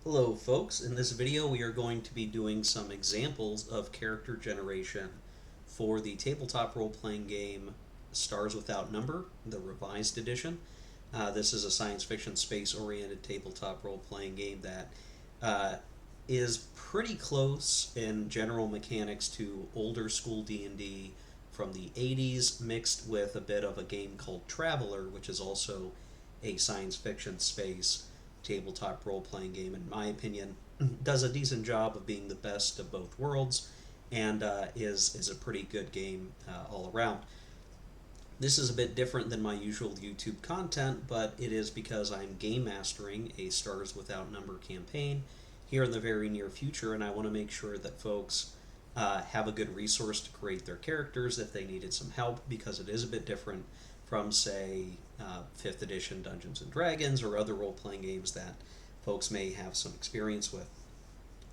Hello folks, in this video we are going to be doing some examples of character generation for the tabletop role-playing game Stars Without Number, the revised edition. This is a science fiction space-oriented tabletop role-playing game that is pretty close in general mechanics to older school D&D from the 80s, mixed with a bit of a game called Traveler, which is also a science fiction space tabletop role-playing game. In my opinion, does a decent job of being the best of both worlds, and is a pretty good game all around. This is a bit different than my usual YouTube content, but it is because I'm game mastering a Stars Without Number campaign here in the very near future, and I want to make sure that folks have a good resource to create their characters if they needed some help, because it is a bit different from, say, 5th edition Dungeons and Dragons or other role-playing games that folks may have some experience with.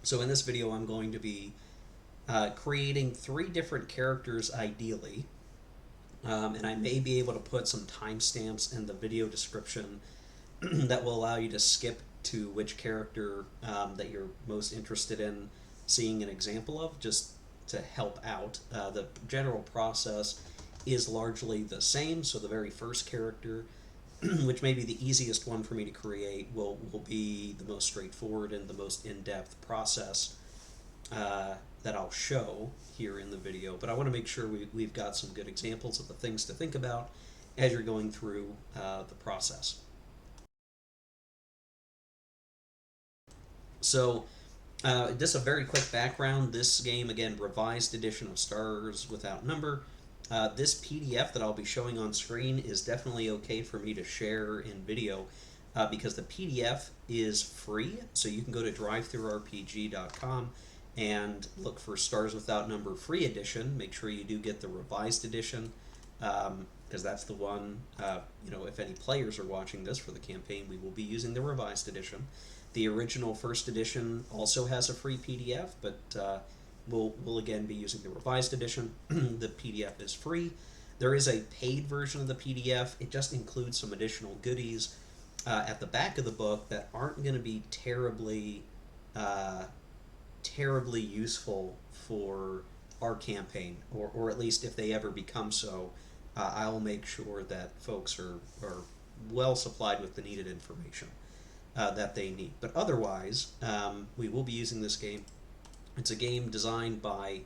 So in this video, I'm going to be creating 3 different characters ideally, and I may be able to put some timestamps in the video description that will allow you to skip to which character that you're most interested in seeing an example of, just to help out. The general process is largely the same, so the very first character, which may be the easiest one for me to create, will be the most straightforward and the most in-depth process that I'll show here in the video. But I want to make sure we've got some good examples of the things to think about as you're going through the process. So just a very quick background. This game, again, revised edition of Stars Without Number. This PDF that I'll be showing on screen is definitely okay for me to share in video because the PDF is free, so you can go to drivethrurpg.com and look for Stars Without Number free edition. Make sure you do get the revised edition because that's the one, if any players are watching this for the campaign, we will be using the revised edition. The original first edition also has a free PDF, but we'll again be using the revised edition. The PDF is free. There is a paid version of the PDF. It just includes some additional goodies at the back of the book that aren't going to be terribly useful for our campaign, or at least if they ever become so, I'll make sure that folks are well supplied with the needed information that they need. But otherwise, we will be using this game. It's a game designed by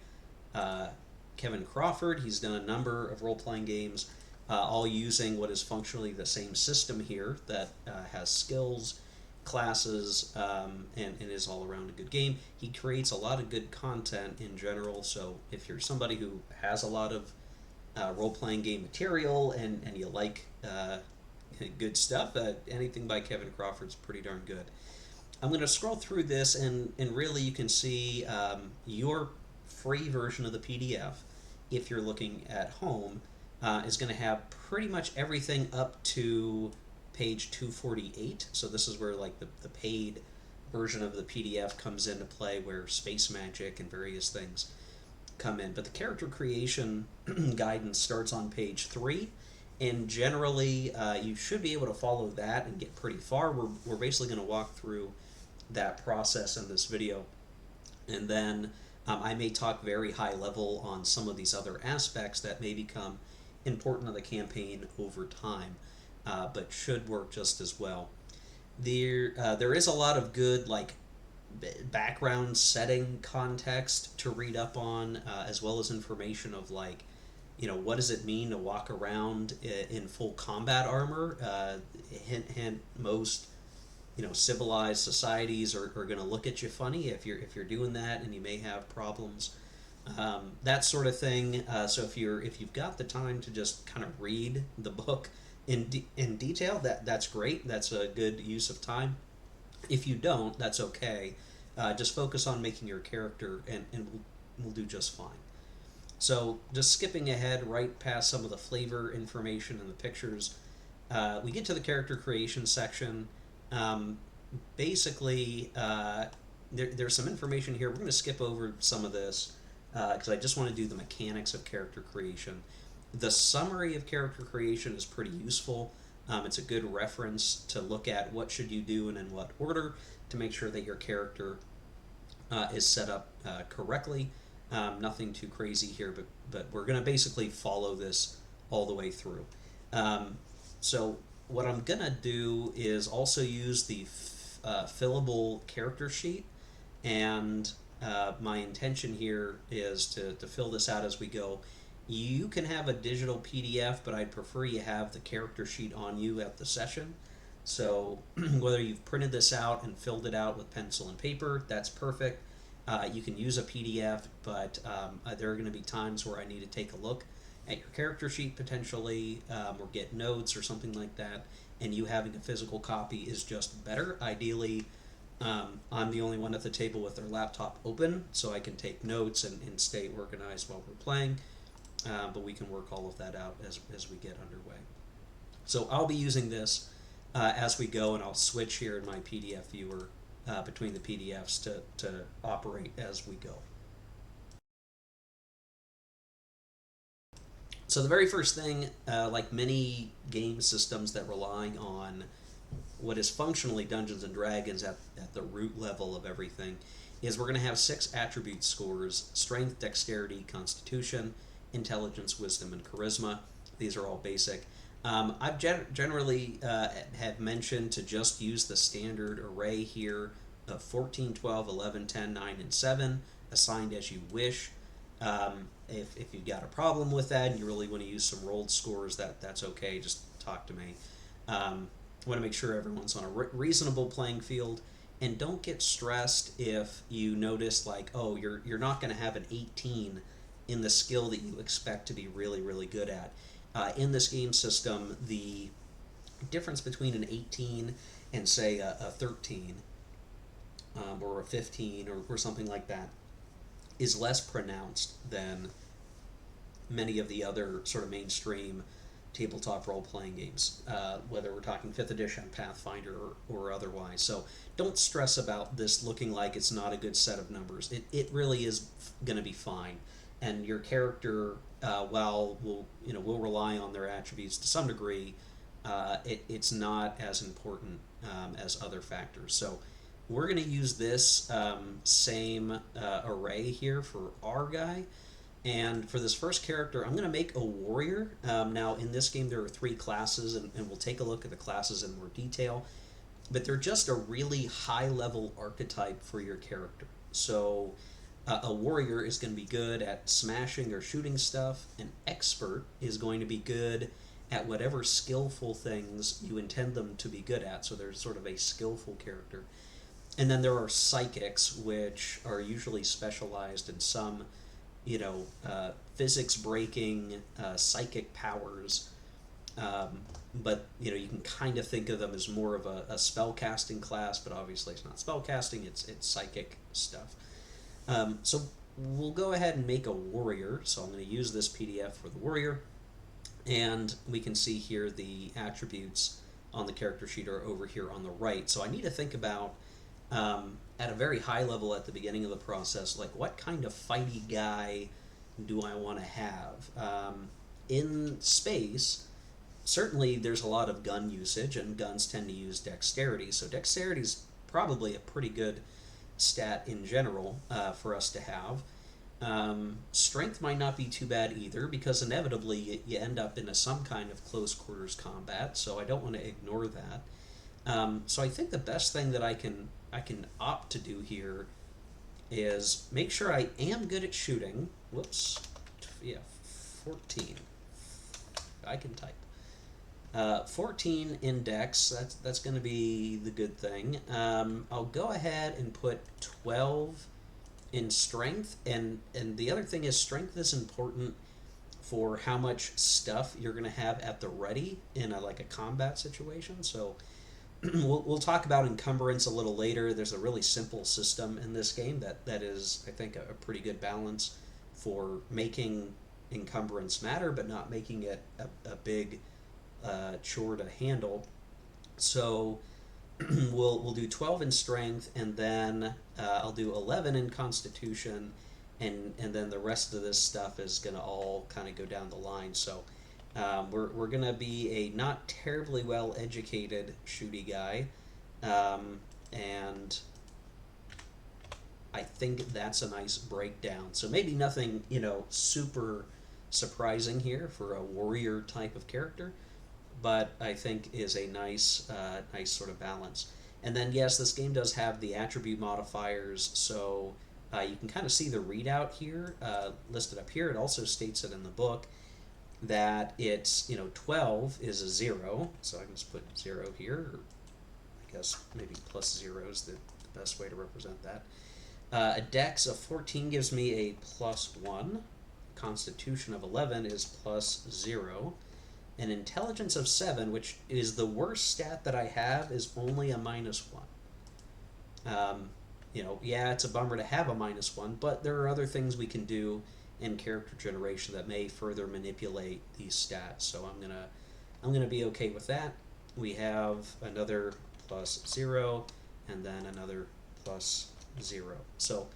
Kevin Crawford. He's done a number of role-playing games, all using what is functionally the same system here that has skills, classes, and is all around a good game. He creates a lot of good content in general, so if you're somebody who has a lot of role-playing game material and you like good stuff, anything by Kevin Crawford's pretty darn good. I'm going to scroll through this, and really you can see your free version of the PDF, if you're looking at home, is going to have pretty much everything up to page 248. So this is where like the paid version of the PDF comes into play, where space magic and various things come in. But the character creation guidance starts on page 3. And generally, you should be able to follow that and get pretty far. We're basically going to walk through that process in this video. And then I may talk very high level on some of these other aspects that may become important to the campaign over time, but should work just as well. There is a lot of good background setting context to read up on, as well as information of what does it mean to walk around in full combat armor? Hint, most civilized societies are going to look at you funny if you're doing that, and you may have problems, that sort of thing. So if you've got the time to just kind of read the book in detail, that's great. That's a good use of time. If you don't, that's okay. Just focus on making your character, and we'll do just fine. So just skipping ahead right past some of the flavor information and the pictures, we get to the character creation section. Basically, there's some information here. We're going to skip over some of this because I just want to do the mechanics of character creation. The summary of character creation is pretty useful. It's a good reference to look at what should you do and in what order to make sure that your character is set up correctly. Nothing too crazy here, but we're going to basically follow this all the way through. So what I'm going to do is also use the fillable character sheet, and my intention here is to fill this out as we go. You can have a digital PDF, but I'd prefer you have the character sheet on you at the session. So whether you've printed this out and filled it out with pencil and paper, that's perfect. You can use a PDF, but there are going to be times where I need to take a look at your character sheet potentially, or get notes or something like that, and you having a physical copy is just better. Ideally, I'm the only one at the table with their laptop open, so I can take notes and stay organized while we're playing, but we can work all of that out as we get underway. So I'll be using this as we go, and I'll switch here in my PDF viewer between the PDFs to operate as we go. So the very first thing, like many game systems that rely on what is functionally Dungeons and Dragons at the root level of everything, is we're going to have 6 attribute scores: strength, dexterity, constitution, intelligence, wisdom, and charisma. These are all basic. I've generally have mentioned to just use the standard array here of 14, 12, 11, 10, 9, and 7, assigned as you wish. If you've got a problem with that and you really want to use some rolled scores, that's okay. Just talk to me. Want to make sure everyone's on a reasonable playing field, and don't get stressed if you notice like, oh, you're not going to have an 18 in the skill that you expect to be really, really good at. In this game system, the difference between an 18 and say a 13 or a 15 or something like that is less pronounced than many of the other sort of mainstream tabletop role-playing games, whether we're talking 5th edition, Pathfinder, or otherwise. So don't stress about this looking like it's not a good set of numbers. It really is going to be fine. And your character, while we'll rely on their attributes to some degree, it's not as important as other factors. So we're going to use this same array here for our guy. And for this first character, I'm going to make a warrior. Now, in this game, there are 3 classes, and we'll take a look at the classes in more detail. But they're just a really high-level archetype for your character. So a warrior is going to be good at smashing or shooting stuff. An expert is going to be good at whatever skillful things you intend them to be good at. So there's sort of a skillful character. And then there are psychics, which are usually specialized in some physics breaking psychic powers, but you can kind of think of them as more of a spell casting class, but obviously it's not spell casting, it's psychic stuff. So we'll go ahead and make a warrior. So I'm going to use this PDF for the warrior, and we can see here the attributes on the character sheet are over here on the right. So I need to think about at a very high level at the beginning of the process, like what kind of fighty guy do I want to have? In space, certainly there's a lot of gun usage, and guns tend to use dexterity, so dexterity is probably a pretty good stat in general for us to have. Strength might not be too bad either, because inevitably you end up in some kind of close quarters combat, so I don't want to ignore that. So I think the best thing that I can opt to do here is make sure I am good at shooting. Whoops. Yeah, 14. I can type. 14 in dex, that's going to be the good thing. I'll go ahead and put 12 in strength, and the other thing is strength is important for how much stuff you're going to have at the ready in a combat situation. So we'll talk about encumbrance a little later. There's a really simple system in this game that is, I think, a pretty good balance for making encumbrance matter, but not making it a big chore to handle. So we'll do 12 in strength, and then I'll do 11 in constitution, and then the rest of this stuff is going to all kind of go down the line. So We're gonna be a not terribly well educated shooty guy, and I think that's a nice breakdown. So maybe nothing, super surprising here for a warrior type of character, but I think is a nice sort of balance. And then yes, this game does have the attribute modifiers, so you can kind of see the readout here listed up here. It also states it in the book that it's 12 is a 0, so I can just put 0 here, or I guess maybe plus 0 is the best way to represent that. A dex of 14 gives me a plus 1. Constitution of 11 is plus 0. An intelligence of 7, which is the worst stat that I have, is only a minus 1. Yeah, it's a bummer to have a minus 1, but there are other things we can do in character generation that may further manipulate these stats. So I'm gonna be okay with that. We have another plus 0, and then another plus 0. So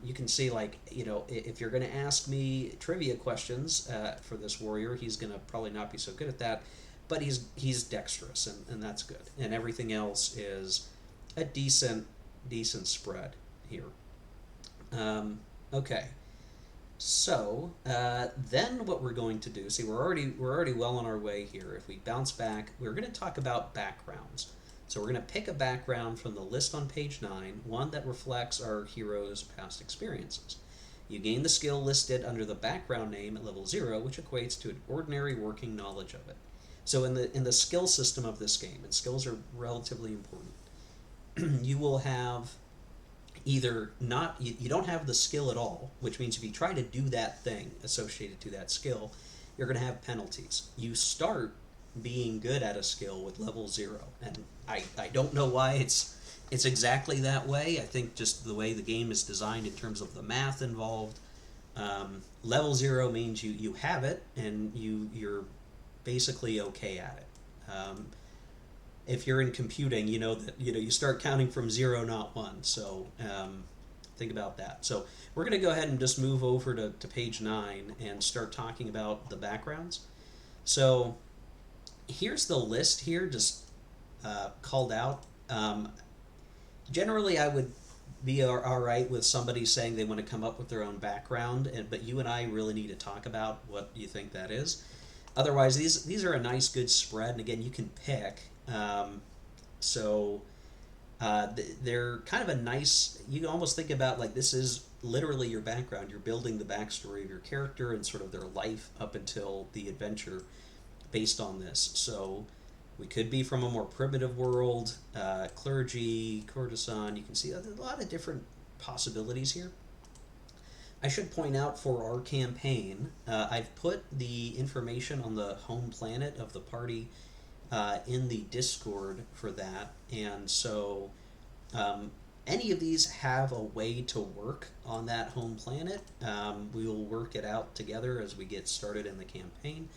you can see, like, if you're going to ask me trivia questions for this warrior, he's going to probably not be so good at that, but he's dexterous, and that's good. And everything else is a decent spread here. Okay. So then what we're going to do, see, we're already well on our way here. If we bounce back, we're going to talk about backgrounds. So we're going to pick a background from the list on page 9, one that reflects our hero's past experiences. You gain the skill listed under the background name at level 0, which equates to an ordinary working knowledge of it. So in the skill system of this game, and skills are relatively important, you will have either not, you don't have the skill at all, which means if you try to do that thing associated to that skill, you're going to have penalties. You start being good at a skill with level 0, and I don't know why it's exactly that way. I think just the way the game is designed in terms of the math involved. Level 0 means you have it, and you're basically okay at it. If you're in computing, you know that you start counting from 0, not 1. So think about that. So we're going to go ahead and just move over to page 9 and start talking about the backgrounds. So here's the list here, just called out. Generally, I would be all right with somebody saying they want to come up with their own background, but you and I really need to talk about what you think that is. Otherwise, these are a nice, good spread, and again, you can pick. They're kind of a nice. You can almost think about like this is literally your background. You're building the backstory of your character and sort of their life up until the adventure based on this. So we could be from a more primitive world, clergy, courtesan. You can see there's a lot of different possibilities here. I should point out for our campaign, I've put the information on the home planet of the party in the Discord for that, and so any of these have a way to work on that home planet. We will work it out together as we get started in the campaign.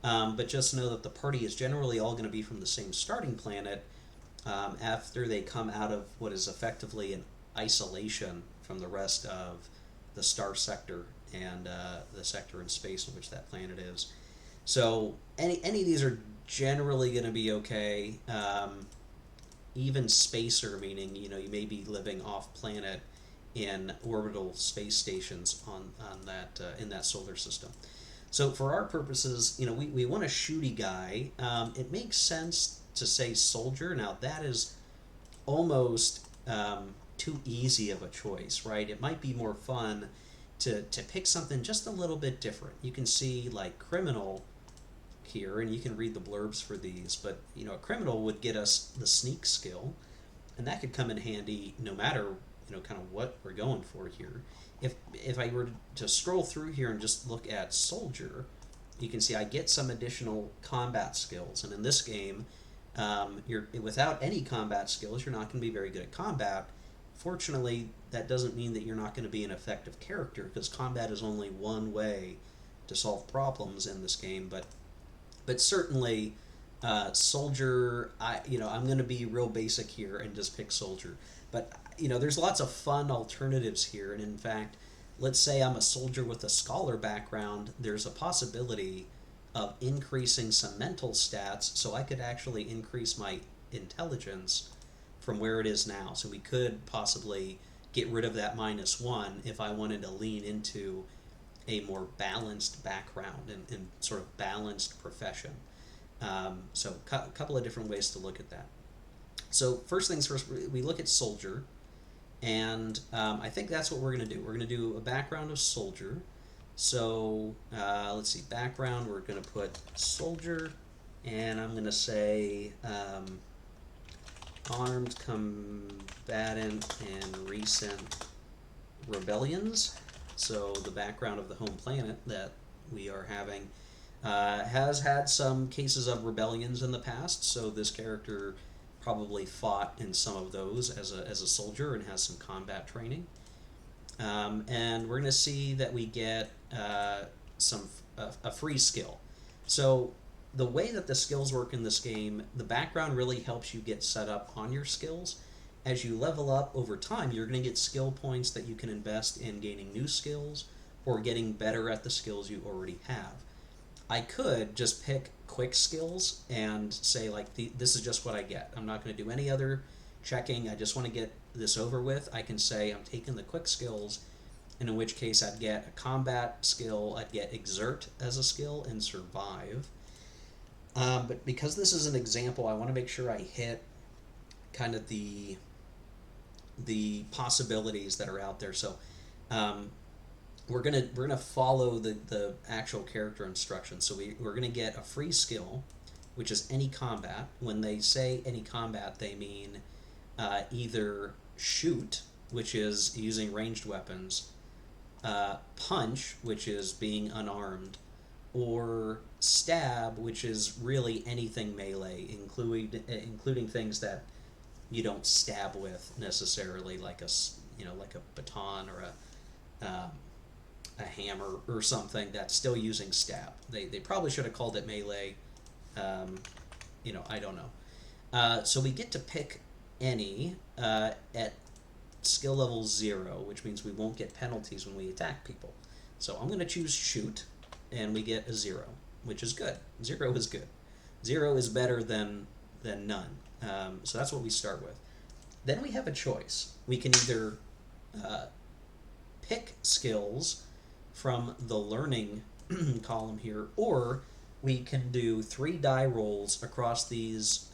But just know that the party is generally all going to be from the same starting planet after they come out of what is effectively an isolation from the rest of the star sector and the sector in space in which that planet is. So any of these are generally going to be okay. Even spacer, meaning you may be living off planet in orbital space stations on that in that solar system. So for our purposes, we want a shooty guy. It makes sense to say soldier. Now that is almost too easy of a choice, right? It might be more fun to pick something just a little bit different. You can see like criminal here, and you can read the blurbs for these, but a criminal would get us the sneak skill, and that could come in handy no matter kind of what we're going for here. If I were to scroll through here and just look at soldier, you can see I get some additional combat skills, and in this game, you're without any combat skills, you're not going to be very good at combat. Fortunately, that doesn't mean that you're not going to be an effective character, because combat is only one way to solve problems in this game. But certainly, soldier, I'm going to be real basic here and just pick soldier. But there's lots of fun alternatives here, and in fact, let's say I'm a soldier with a scholar background. There's a possibility of increasing some mental stats, so I could actually increase my intelligence from where it is now. So we could possibly get rid of that -1 if I wanted to lean into a more balanced background and sort of balanced profession. So a couple of different ways to look at that. So first things first, we look at soldier, and I think that's what we're going to do. We're going to do a background of soldier. So let's see, background, we're going to put soldier, and I'm going to say armed combatant in recent rebellions. So the background of the home planet that we are having has had some cases of rebellions in the past, so this character probably fought in some of those as a soldier and has some combat training. And we're going to see that we get a free skill. So the way that the skills work in this game, the background really helps you get set up on your skills. As you level up over time, you're going to get skill points that you can invest in gaining new skills or getting better at the skills you already have. I could just pick quick skills and say, like, this is just what I get. I'm not going to do any other checking. I just want to get this over with. I can say I'm taking the quick skills, and in which case I'd get a combat skill, I'd get exert as a skill, and survive. But because this is an example, I want to make sure I hit kind of the possibilities that are out there. So we're gonna follow the actual character instructions. So we're gonna get a free skill, which is any combat. When they say any combat, they mean either shoot, which is using ranged weapons, punch, which is being unarmed, or stab, which is really anything melee, including things that you don't stab with necessarily, like like a baton or a hammer or something that's still using stab. They probably should have called it melee. I don't know. So we get to pick any at skill level 0, which means we won't get penalties when we attack people. So I'm going to choose shoot, and we get a 0, which is good. 0 is good. 0 is better than none. So that's what we start with. Then we have a choice. We can either pick skills from the learning column here, or we can do 3 die rolls across these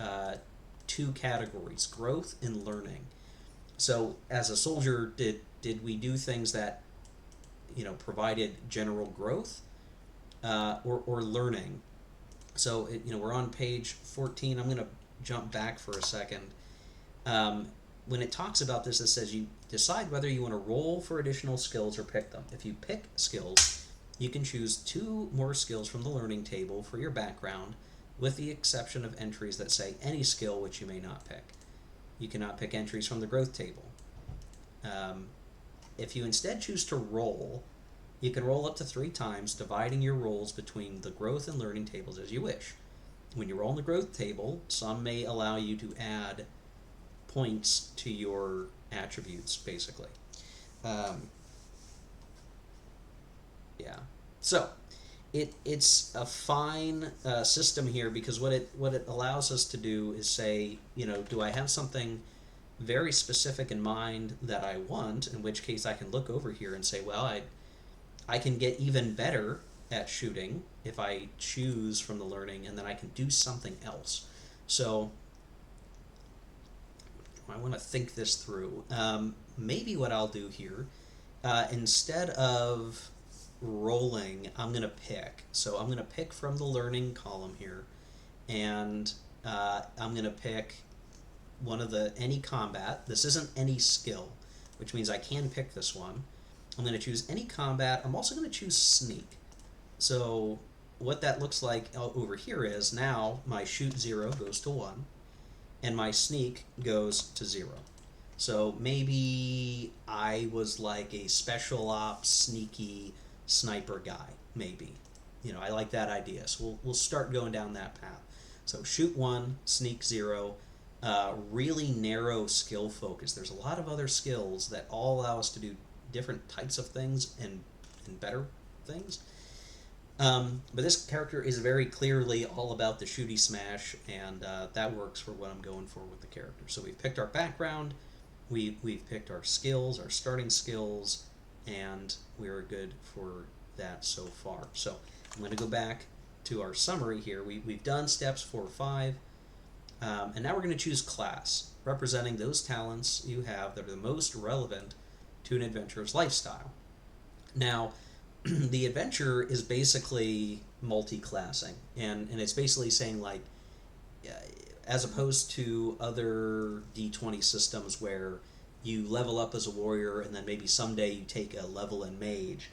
2 categories, growth and learning. So as a soldier, did we do things that provided general growth or learning? So we're on page 14. I'm going to jump back for a second. When it talks about this, it says you decide whether you want to roll for additional skills or pick them. If you pick skills, you can choose 2 more skills from the learning table for your background, with the exception of entries that say any skill which you may not pick. You cannot pick entries from the growth table. If you instead choose to roll, you can roll up to 3 times, dividing your rolls between the growth and learning tables as you wish. When you roll in the growth table, some may allow you to add points to your attributes, basically. So it's a fine system here, because what it allows us to do is say, do I have something very specific in mind that I want, in which case I can look over here and say, well, I can get even better at shooting if I choose from the learning, and then I can do something else. So I want to think this through. Maybe what I'll do here, instead of rolling, I'm going to pick. So I'm going to pick from the learning column here, and I'm going to pick one of any combat. This isn't any skill, which means I can pick this one. I'm going to choose any combat. I'm also going to choose sneak. So what that looks like over here is now my shoot 0 goes to 1, and my sneak goes to 0. So maybe I was like a special ops sneaky sniper guy, maybe. I like that idea. So we'll start going down that path. So shoot 1, sneak 0, really narrow skill focus. There's a lot of other skills that all allow us to do different types of things and better things. But this character is very clearly all about the shooty smash, and that works for what I'm going for with the character. So we've picked our background, we've picked our skills, our starting skills, and we're good for that so far. So I'm going to go back to our summary here. We've done steps 4 or 5, and now we're going to choose class, representing those talents you have that are the most relevant to an adventurer's lifestyle. Now, the adventure is basically multi-classing, and it's basically saying like, uh, as opposed to other D20 systems where you level up as a warrior and then maybe someday you take a level in mage.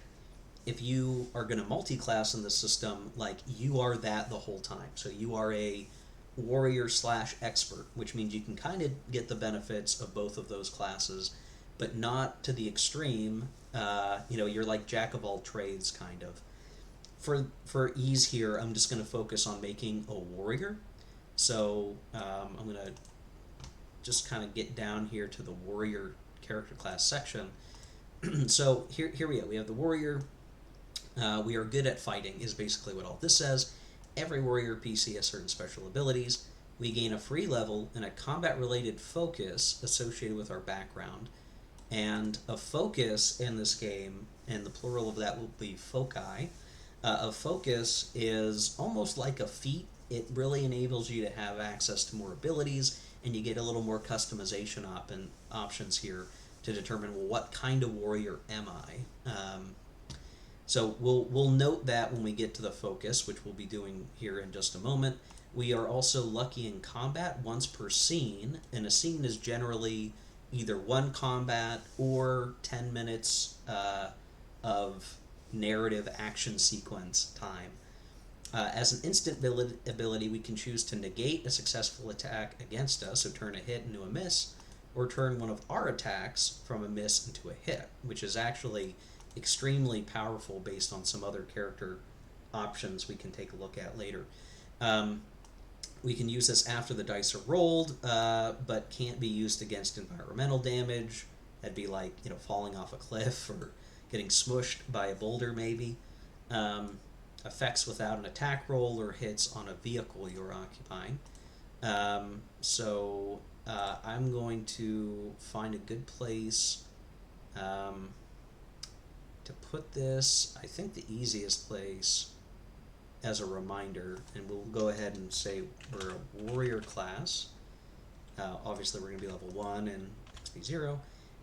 If you are going to multi-class in the system, like you are that the whole time. So you are a warrior slash expert, which means you can kind of get the benefits of both of those classes, but not to the extreme. You're like jack of all trades kind of. For ease here, I'm just going to focus on making a warrior. So I'm going to just kind of get down here to the warrior character class section. So here we go. We have the warrior. We are good at fighting is basically what all this says. Every warrior PC has certain special abilities. We gain a free level and a combat-related focus associated with our background. And a focus in this game, and the plural of that will be foci, a focus is almost like a feat. It really enables you to have access to more abilities, and you get a little more customization options here to determine, well, what kind of warrior am I? So we'll note that when we get to the focus, which we'll be doing here in just a moment. We are also lucky in combat once per scene, and a scene is generally either one combat or 10 minutes of narrative action sequence time. As an instant ability, we can choose to negate a successful attack against us, so turn a hit into a miss, or turn one of our attacks from a miss into a hit, which is actually extremely powerful based on some other character options we can take a look at later. We can use this after the dice are rolled, but can't be used against environmental damage. That'd be like falling off a cliff or getting smushed by a boulder, maybe. Effects without an attack roll or hits on a vehicle you're occupying. So I'm going to find a good place to put this. I think the easiest place as a reminder, and we'll go ahead and say we're a warrior class. Obviously, we're going to be level 1 and XP 0.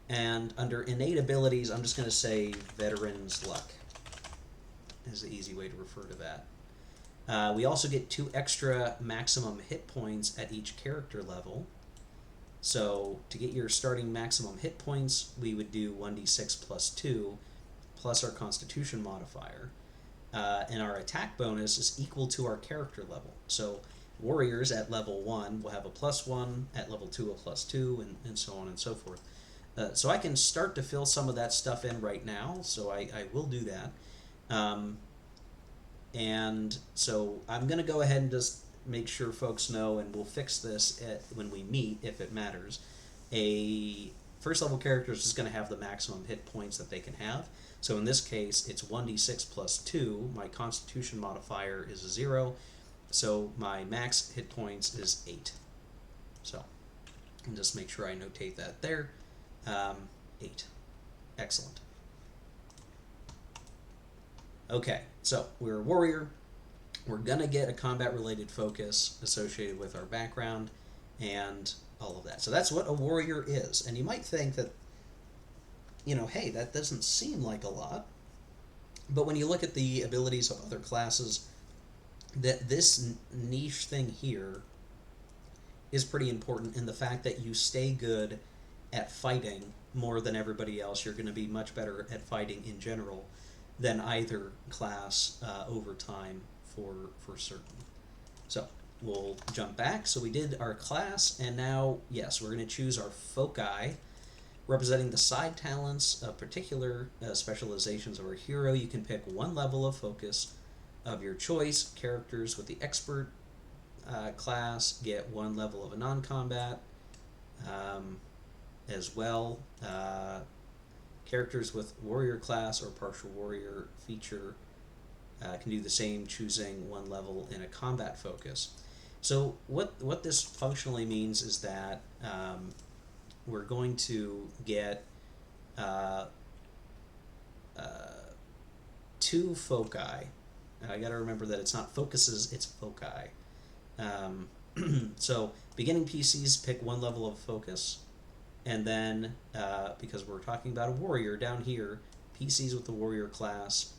And under innate abilities, I'm just going to say Veteran's Luck is the easy way to refer to that. We also get 2 extra maximum hit points at each character level. So to get your starting maximum hit points, we would do 1d6 plus 2 plus our Constitution modifier. And our attack bonus is equal to our character level. So warriors at level 1 will have a +1, at level 2 a +2, and so on and so forth. So I can start to fill some of that stuff in right now, so I will do that. And so I'm going to go ahead and just make sure folks know, and we'll fix this when we meet if it matters. A first level character is just going to have the maximum hit points that they can have. So in this case, it's 1d6 plus 2. My Constitution modifier is 0. So my max hit points is 8. So, and just make sure I notate that there. 8. Excellent. Okay, so we're a warrior. We're going to get a combat-related focus associated with our background and all of that. So that's what a warrior is. And you might think that, hey, that doesn't seem like a lot. But when you look at the abilities of other classes, that this niche thing here is pretty important in the fact that you stay good at fighting more than everybody else. You're going to be much better at fighting in general than either class over time for certain. So we'll jump back. So we did our class, and now, yes, we're going to choose our foci, representing the side talents of particular specializations of our hero. You can pick one level of focus of your choice. Characters with the expert class get one level of a non-combat as well. Characters with warrior class or partial warrior feature can do the same, choosing one level in a combat focus. So what this functionally means is that we're going to get uh, uh, two foci. Now I got to remember that it's not focuses, it's foci. Um, so beginning PCs pick one level of focus, and then because we're talking about a warrior down here, PCs with the warrior class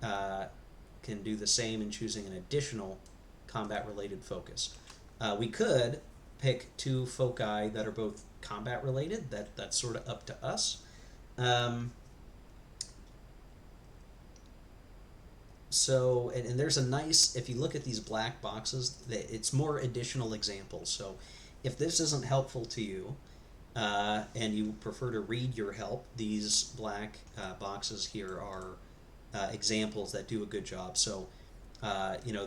uh, can do the same in choosing an additional combat-related focus. We could pick two foci that are both combat-related. That's sort of up to us. Um, and there's a nice, if you look at these black boxes, it's more additional examples. So if this isn't helpful to you, and you prefer to read your help, these black boxes here are examples that do a good job. So,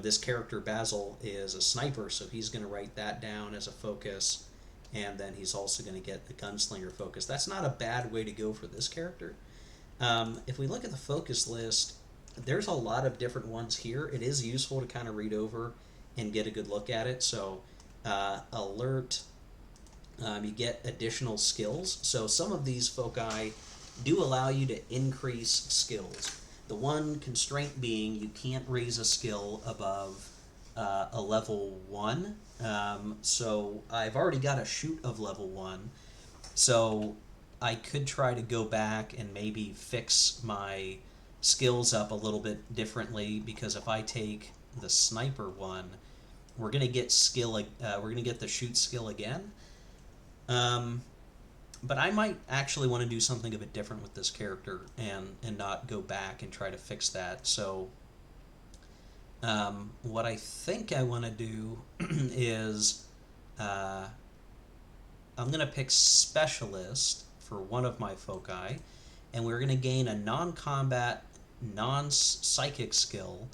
this character Basil is a sniper, so he's going to write that down as a focus, and then he's also going to get the gunslinger focus. That's not a bad way to go for this character. If we look at the focus list, there's a lot of different ones here. It is useful to kind of read over and get a good look at it. So, alert. You get additional skills. So some of these foci do allow you to increase skills. The one constraint being you can't raise a skill above a level 1. So I've already got a shoot of level 1. So I could try to go back and maybe fix my skills up a little bit differently, because if I take the sniper one, we're going to get we're going to get the shoot skill again. But I might actually want to do something a bit different with this character and not go back and try to fix that. So what I think I want to do is I'm going to pick Specialist for one of my foci, and we're going to gain a non-combat, non-psychic skill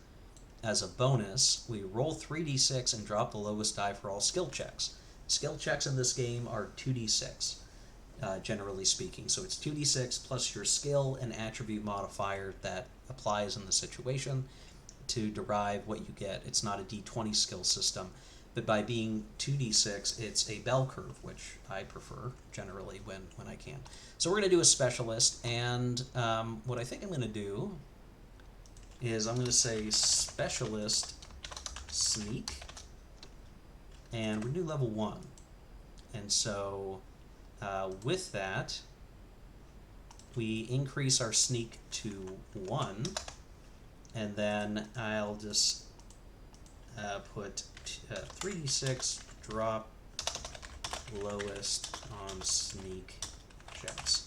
as a bonus. We roll 3d6 and drop the lowest die for all skill checks. Skill checks in this game are 2d6, generally speaking. So it's 2d6 plus your skill and attribute modifier that applies in the situation to derive what you get. It's not a d20 skill system, but by being 2d6, it's a bell curve, which I prefer generally when I can. So we're going to do a Specialist, and what I think I'm going to do is I'm going to say Specialist Sneak, and we're going to do level 1. And so with that, we increase our sneak to 1, and then I'll just put 3d6, drop lowest on sneak checks.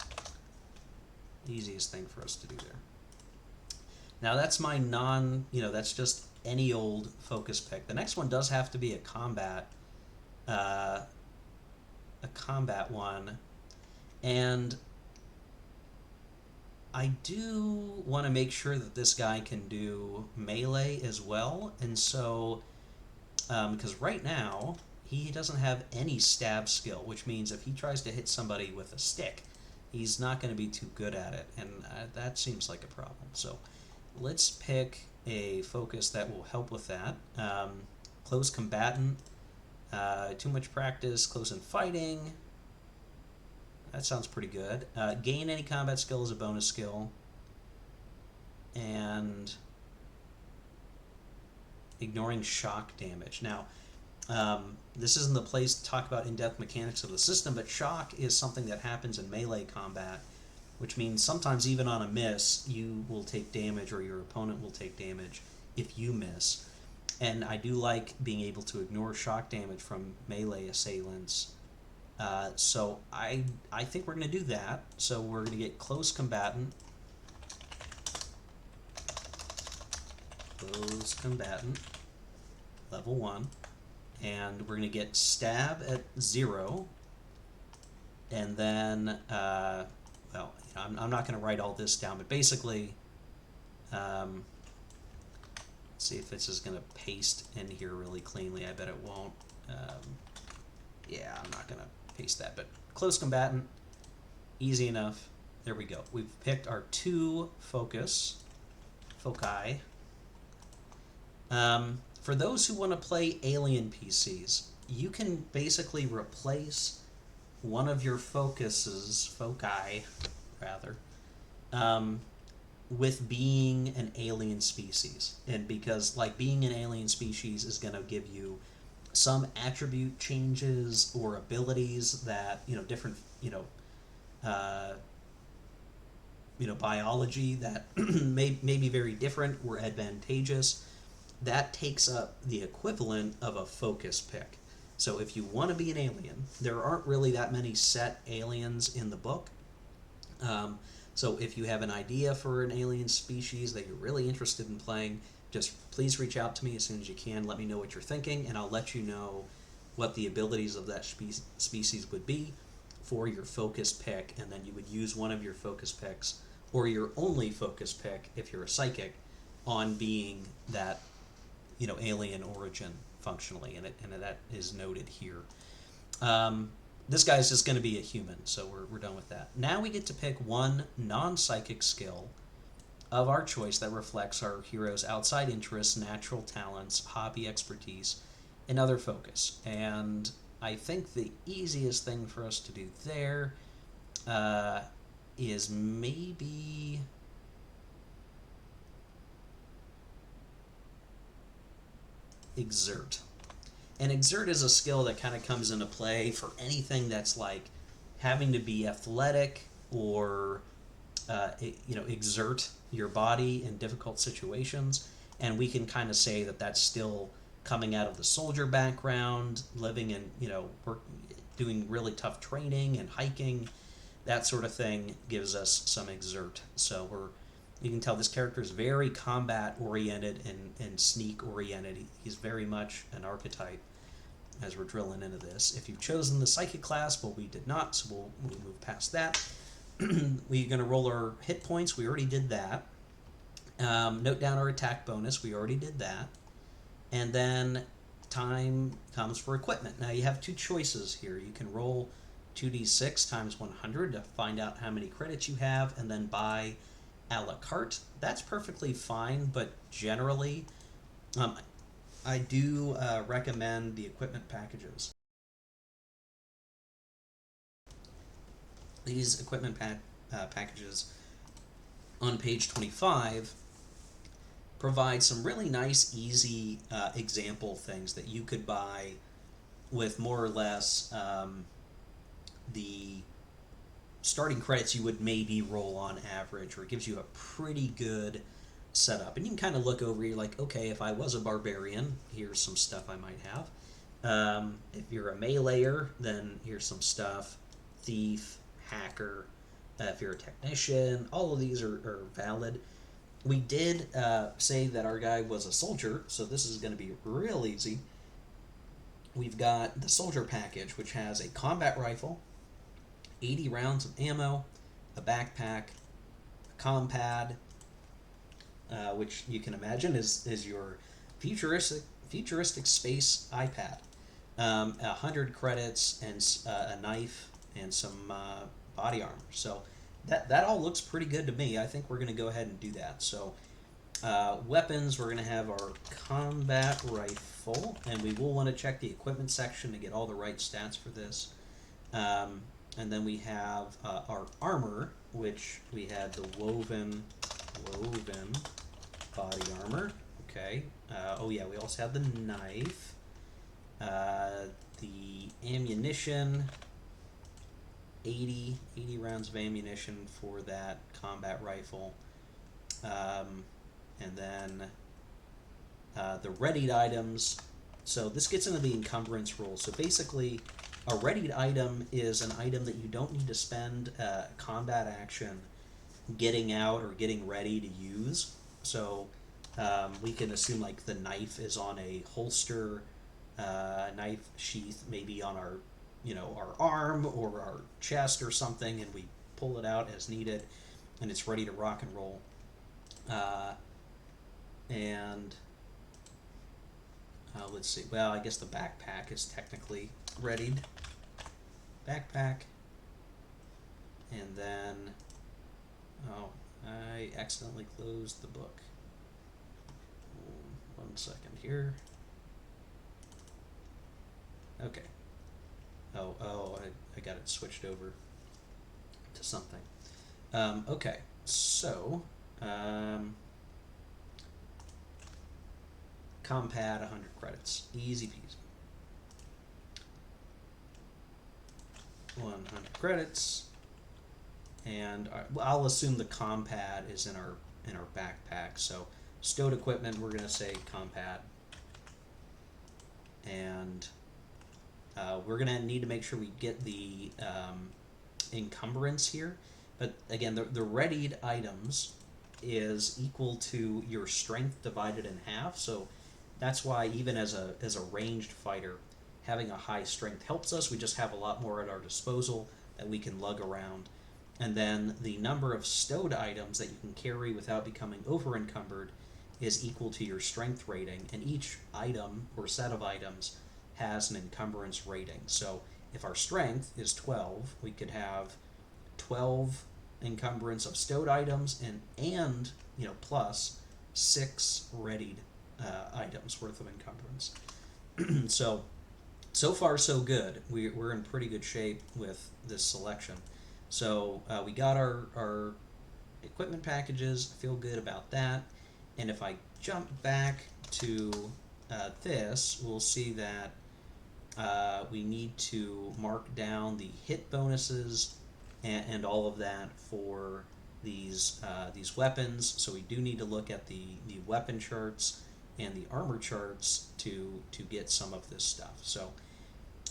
Easiest thing for us to do there. Now that's my that's just any old focus pick. The next one does have to be a combat one, and I do want to make sure that this guy can do melee as well, and so because right now he doesn't have any stab skill, which means if he tries to hit somebody with a stick, he's not going to be too good at it, and that seems like a problem. So let's pick a focus that will help with that. Close combatant, too much practice, close in fighting. That sounds pretty good. Gain any combat skill as a bonus skill. And ignoring shock damage. Now, this isn't the place to talk about in-depth mechanics of the system, but shock is something that happens in melee combat, which means sometimes even on a miss, you will take damage, or your opponent will take damage if you miss. And I do like being able to ignore shock damage from melee assailants. So I think we're going to do that. So we're going to get close combatant. Close combatant, level 1. And we're going to get stab at 0. And then, I'm not going to write all this down, but basically, let's see if this is going to paste in here really cleanly. I bet it won't. Yeah, I'm not going to paste that, but close combatant, easy enough. There we go. We've picked our 2 foci. For those who want to play alien PCs, you can basically replace one of your foci, rather, um, with being an alien species. And because, like, being an alien species is going to give you some attribute changes or abilities that, different, uh, biology that may be very different or advantageous. That takes up the equivalent of a focus pick. So if you want to be an alien, there aren't really that many set aliens in the book. Um, so if you have an idea for an alien species that you're really interested in playing, just please reach out to me as soon as you can. Let me know what you're thinking, and I'll let you know what the abilities of that species would be for your focus pick, and then you would use one of your focus picks or your only focus pick if you're a psychic on being that alien origin functionally, and that is noted here. Um, this guy's just going to be a human, so we're done with that. Now we get to pick one non-psychic skill of our choice that reflects our hero's outside interests, natural talents, hobby expertise, and other focus. And I think the easiest thing for us to do there uh, is maybe exert. And exert is a skill that kind of comes into play for anything that's like having to be athletic or exert your body in difficult situations. And we can kind of say that that's still coming out of the soldier background, living in work, doing really tough training and hiking. That sort of thing gives us some exert. So you can tell this character is very combat oriented and sneak oriented. He's very much an archetype as we're drilling into this. If you've chosen the psychic class, well, we did not, so we'll move past that. We're going to roll our hit points. We already did that. Note down our attack bonus. We already did that. And then time comes for equipment. Now you have two choices here. You can roll 2d6 times 100 to find out how many credits you have, and then buy a la carte. That's perfectly fine, but generally, I do recommend the equipment packages. These equipment packages on page 25 provide some really nice, easy example things that you could buy with more or less the starting credits you would maybe roll on average, or it gives you a pretty good setup. And you can kind of look over, you're like, okay, if I was a barbarian, here's some stuff I might have. If you're a meleeer, then here's some stuff. Thief, hacker, if you're a technician, all of these are valid. We did say that our guy was a soldier, so this is going to be real easy. We've got the soldier package, which has a combat rifle, 80 rounds of ammo, a backpack, a compad, which you can imagine is your futuristic space iPad, 100 credits, and a knife and some body armor. So that all looks pretty good to me. I think we're going to go ahead and do that. So weapons, we're going to have our combat rifle, and we will want to check the equipment section to get all the right stats for this. And then we have our armor, which we had the woven body armor. Okay. Oh yeah, we also have the knife, the ammunition, 80 rounds of ammunition for that combat rifle, and then the readied items. So this gets into the encumbrance rule. So basically, a readied item is an item that you don't need to spend combat action getting out or getting ready to use. So we can assume like the knife is on a holster, knife sheath maybe on our our arm or our chest or something, and we pull it out as needed, and it's ready to rock and roll. And let's see. Well, I guess the backpack is technically readied. Backpack, and then I accidentally closed the book. One second here. Okay. I got it switched over to something. Okay, so Compad 100 credits, easy peasy. 100 credits, and I'll assume the Compad is in our backpack. So stowed equipment, we're gonna say Compad, and we're gonna need to make sure we get the encumbrance here. But again, the readied items is equal to your strength divided in half. So that's why even as a ranged fighter, having a high strength helps us. We just have a lot more at our disposal that we can lug around. And then the number of stowed items that you can carry without becoming over encumbered is equal to your strength rating, and each item or set of items has an encumbrance rating. So if our strength is 12, we could have 12 encumbrance of stowed items and plus 6 readied items worth of encumbrance. So far so good. We're in pretty good shape with this selection. So we got our equipment packages. Feel good about that. And if I jump back to this, we'll see that we need to mark down the hit bonuses and all of that for these weapons. So we do need to look at the weapon charts and the armor charts to get some of this stuff. So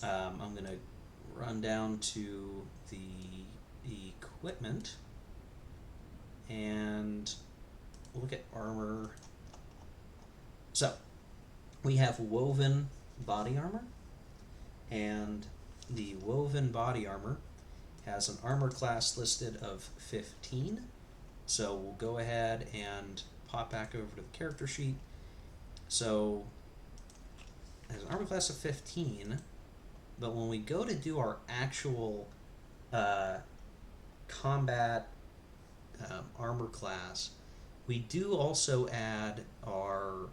I'm going to run down to the equipment and look at armor. So we have woven body armor, and the woven body armor has an armor class listed of 15. So we'll go ahead and pop back over to the character sheet. So it has an armor class of 15, but when we go to do our actual combat armor class, we do also add our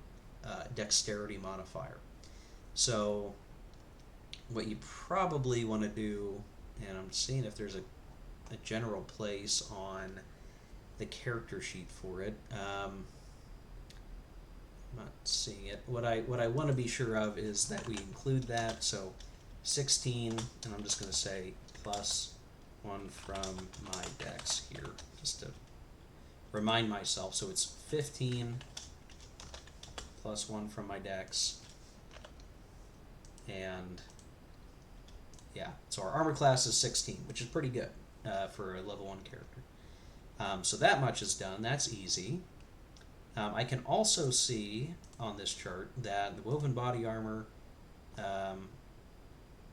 dexterity modifier. So what you probably want to do, and I'm seeing if there's a general place on the character sheet for it. I'm not seeing it. What I want to be sure of is that we include that. So 16, and I'm just going to say plus 1 from my dex here, just to remind myself. So it's 15 plus 1 from my dex, and yeah, so our armor class is 16, which is pretty good for a level 1 character. So that much is done. That's easy. I can also see on this chart that the woven body armor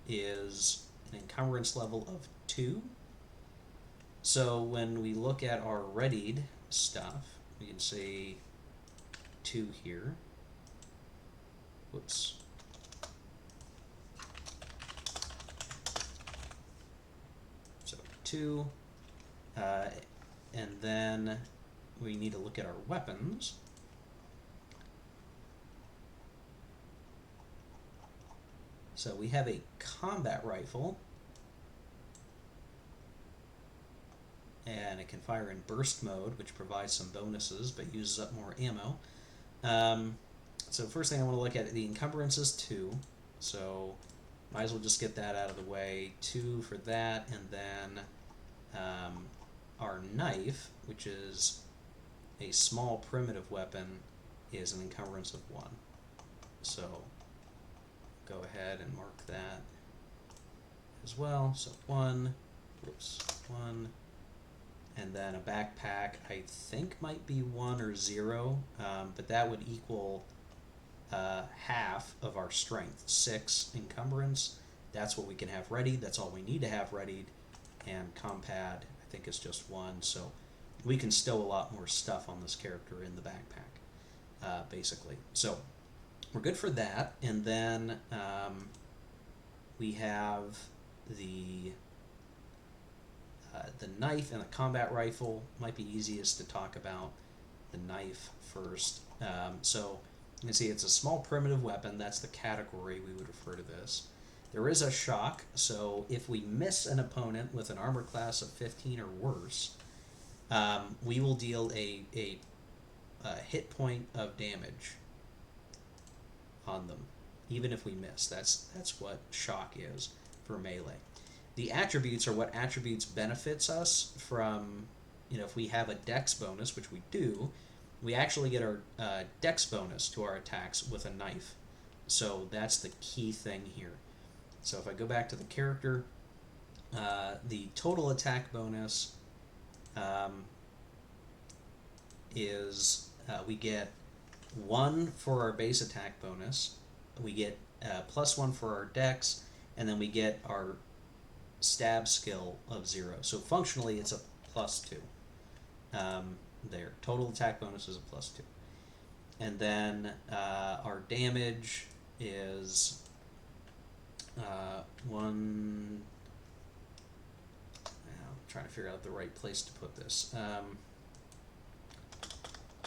is an encumbrance level of 2. So when we look at our readied stuff, we can see 2 here. Whoops. So 2. And then we need to look at our weapons. So we have a combat rifle, and it can fire in burst mode, which provides some bonuses but uses up more ammo. So first thing I want to look at, the encumbrance is 2, so might as well just get that out of the way. 2 for that, and then our knife, which is a small primitive weapon, is an encumbrance of 1. So go ahead and mark that as well. So 1, whoops, 1, and then a backpack I think might be 1 or 0, but that would equal half of our strength. 6 encumbrance, that's what we can have ready, that's all we need to have readied, and compad I think is just 1, so we can stow a lot more stuff on this character in the backpack, basically. So we're good for that, and then we have the knife and the combat rifle. Might be easiest to talk about the knife first. So You can see it's a small primitive weapon. That's the category we would refer to this. There is a shock, so if we miss an opponent with an armor class of 15 or worse, we will deal a hit point of damage on them, even if we miss. That's what shock is for melee. The attributes are what attributes benefits us from, if we have a dex bonus, which we do, we actually get our dex bonus to our attacks with a knife. So that's the key thing here. So if I go back to the character, the total attack bonus is we get 1 for our base attack bonus, we get +1 for our dex, and then we get our stab skill of 0. So functionally it's a +2. There. Total attack bonus is a +2. And then our damage is 1... I'm trying to figure out the right place to put this.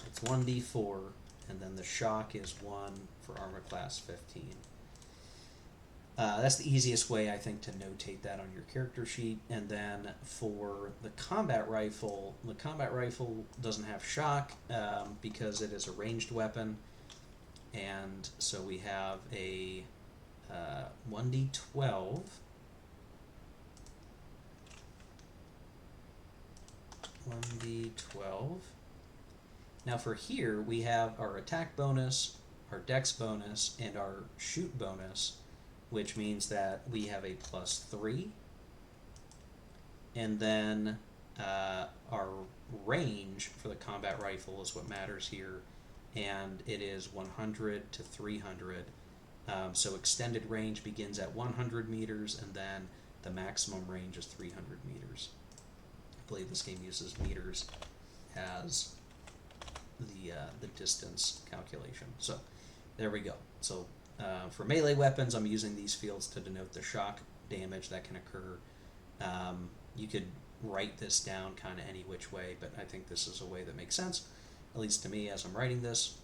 It's 1d4, and then the shock is 1 for armor class 15. That's the easiest way, I think, to notate that on your character sheet. And then for the combat rifle doesn't have shock because it is a ranged weapon. And so we have a 1d12. 1d12. Now for here, we have our attack bonus, our dex bonus, and our shoot bonus, which means that we have a +3. And then our range for the combat rifle is what matters here, and it is 100 to 300. So extended range begins at 100 meters, and then the maximum range is 300 meters. I believe this game uses meters as the distance calculation. So there we go. So for melee weapons, I'm using these fields to denote the shock damage that can occur. You could write this down kind of any which way, but I think this is a way that makes sense, at least to me as I'm writing this,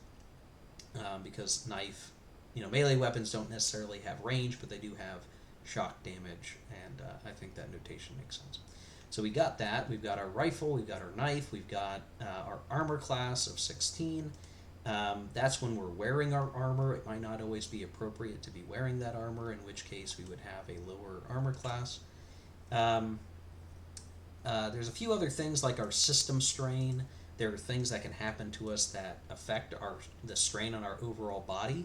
because melee weapons don't necessarily have range, but they do have shock damage, and I think that notation makes sense. So we got that. We've got our rifle, we've got our knife, we've got our armor class of 16. That's when we're wearing our armor. It might not always be appropriate to be wearing that armor, in which case we would have a lower armor class. There's a few other things like our system strain. There are things that can happen to us that affect the strain on our overall body.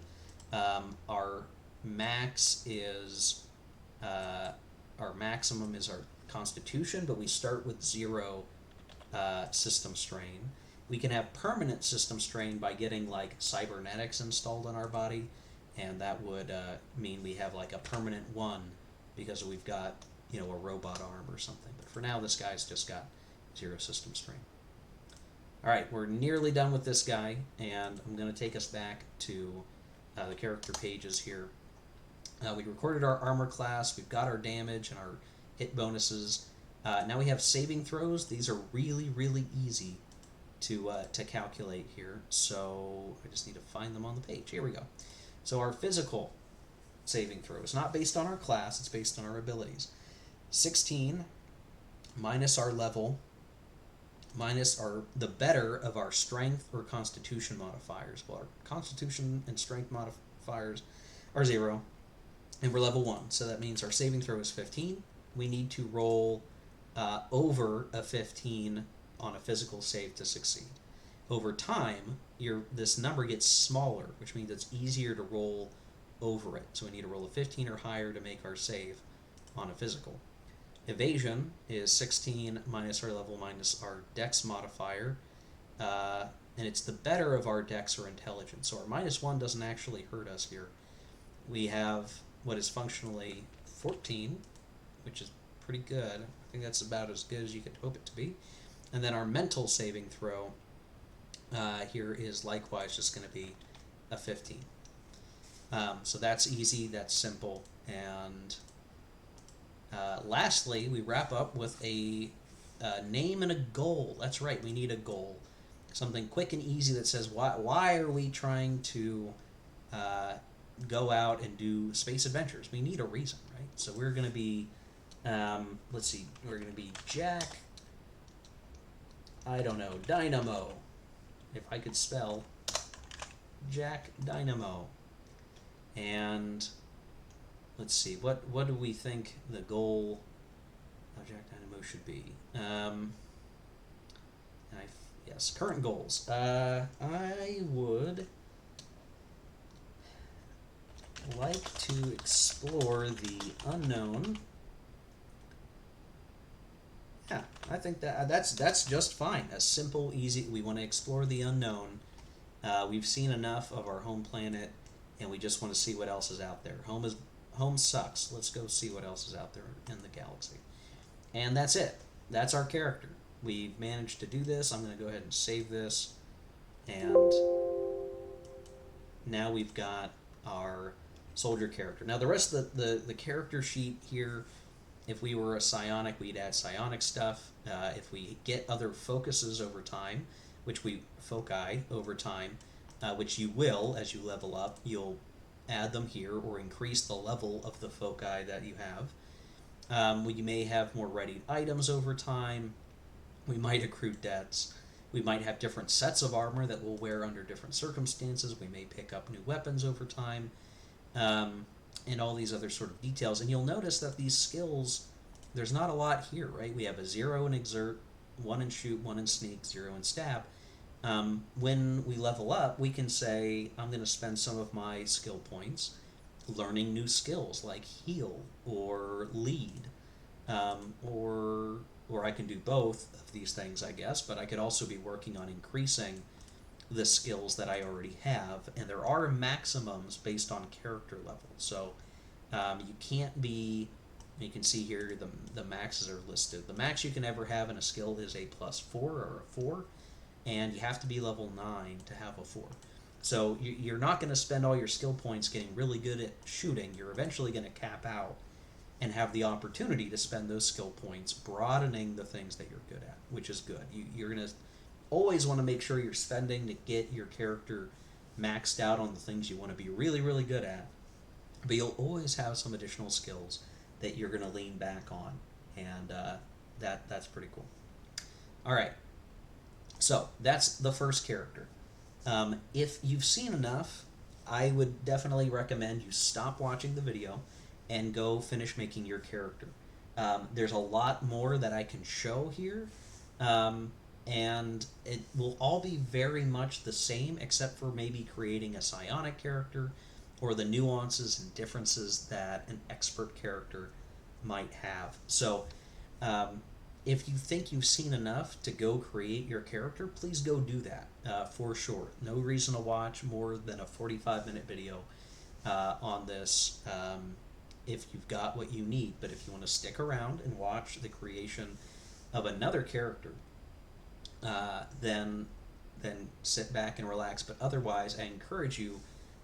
Our maximum is our constitution, but we start with 0 system strain. We can have permanent system strain by getting like cybernetics installed on our body, and that would mean we have like a permanent 1 because we've got a robot arm or something. But for now, this guy's just got 0 system strain. All right, we're nearly done with this guy, and I'm going to take us back to the character pages here. We recorded our armor class. We've got our damage and our hit bonuses. Now we have saving throws. These are really, really easy to calculate here. So I just need to find them on the page. Here we go. So our physical saving throw is not based on our class. It's based on our abilities. 16 minus our level minus the better of our strength or constitution modifiers. Well, our constitution and strength modifiers are 0, and we're level 1. So that means our saving throw is 15. We need to roll over a 15 on a physical save to succeed. Over time, this number gets smaller, which means it's easier to roll over it. So we need to roll a 15 or higher to make our save on a physical. Evasion is 16 minus our level minus our dex modifier, and it's the better of our dex or intelligence. So our -1 doesn't actually hurt us here. We have what is functionally 14, which is pretty good. I think that's about as good as you could hope it to be. And then our mental saving throw here is likewise just going to be a 15. So that's easy, that's simple, and lastly, we wrap up with a name and a goal. That's right, we need a goal. something quick and easy that says why are we trying to uh, go out and do space adventures? We need a reason, right? So we're going to be, let's see, we're going to be Jack, I don't know, Dynamo. If I could spell Jack Dynamo. And let's see, what do we think the goal of Jack Dynamo should be? Yes, current goals. I would like to explore the unknown. Yeah, I think that's just fine. A simple, easy. We want to explore the unknown. We've seen enough of our home planet, and we just want to see what else is out there. Home sucks. Let's go see what else is out there in the galaxy. And that's it. That's our character. We've managed to do this. I'm going to go ahead and save this, and now we've got our soldier character. Now the rest of the character sheet here, if we were a psionic, we'd add psionic stuff. If we get other focuses over time, foci over time, which you will as you level up, you'll add them here or increase the level of the foci that you have. You may have more ready items over time. We might accrue debts. We might have different sets of armor that we'll wear under different circumstances. We may pick up new weapons over time. And all these other sort of details. And you'll notice that these skills, there's not a lot here, right? We have a 0 in exert, 1 in shoot, 1 in sneak, 0 in stab. When we level up, we can say, I'm going to spend some of my skill points learning new skills like heal or lead, or I can do both of these things, I guess, but I could also be working on increasing the skills that I already have, and there are maximums based on character level. So you can't be, you can see here the maxes are listed. The max you can ever have in a skill is a +4 or a 4, and you have to be level 9 to have a 4. So you're not going to spend all your skill points getting really good at shooting. You're eventually going to cap out and have the opportunity to spend those skill points broadening the things that you're good at, which is good. You're going to always want to make sure you're spending to get your character maxed out on the things you want to be really, really good at. But you'll always have some additional skills that you're going to lean back on, and that's pretty cool. All right, so that's the first character. If you've seen enough, I would definitely recommend you stop watching the video and go finish making your character. There's a lot more that I can show here, and it will all be very much the same, except for maybe creating a psionic character or the nuances and differences that an expert character might have. So if you think you've seen enough to go create your character, please go do that for sure. No reason to watch more than a 45-minute video on this if you've got what you need. But if you want to stick around and watch the creation of another character, then sit back and relax. But otherwise, I encourage you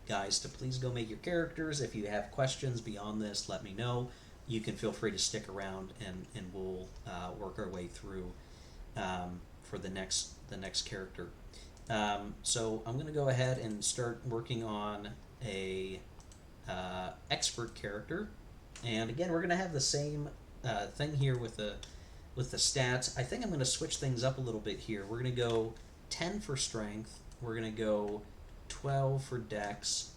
guys to please go make your characters. If you have questions beyond this, let me know. You can feel free to stick around, and we'll work our way through for the next character. So I'm going to go ahead and start working on a expert character, and again, we're going to have the same thing here with the stats. I think I'm going to switch things up a little bit here. We're going to go 10 for strength. We're going to go 12 for dex.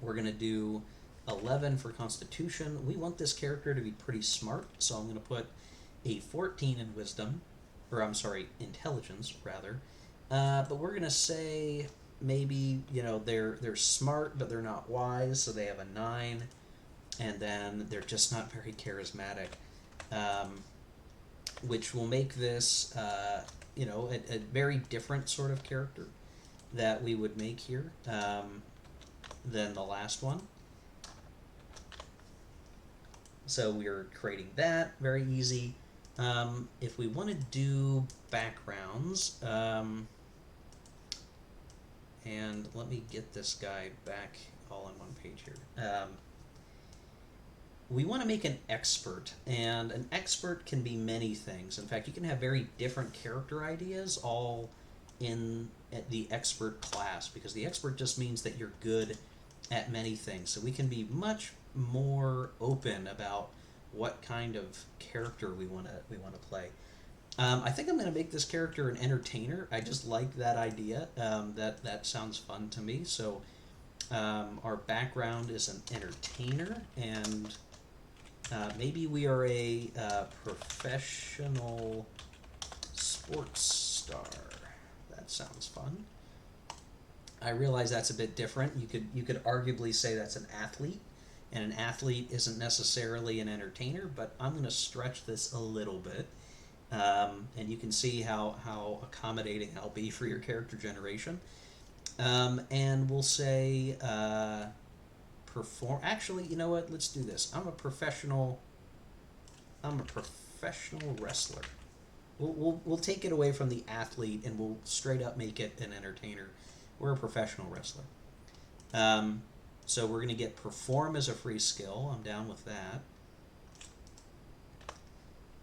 We're going to do 11 for constitution. We want this character to be pretty smart, so I'm going to put a 14 in wisdom, or I'm sorry, intelligence rather. But we're going to say maybe, they're smart, but they're not wise, so they have a 9, and then they're just not very charismatic, which will make this, a very different sort of character that we would make here than the last one. So we're creating that, very easy. If we want to do backgrounds, and let me get this guy back all on one page here. We want to make an expert, and an expert can be many things. In fact, you can have very different character ideas all in the expert class, because the expert just means that you're good at many things. So we can be much more open about what kind of character we want to play. I think I'm going to make this character an entertainer. I just like that idea. That sounds fun to me. So our background is an entertainer, and maybe we are a professional sports star. That sounds fun. I realize that's a bit different. You could arguably say that's an athlete, and an athlete isn't necessarily an entertainer. But I'm going to stretch this a little bit, and you can see how accommodating I'll be for your character generation. And we'll say perform. Actually, you know what? Let's do this. I'm a professional wrestler. We'll take it away from the athlete, and we'll straight up make it an entertainer. We're a professional wrestler. So we're going to get perform as a free skill. I'm down with that.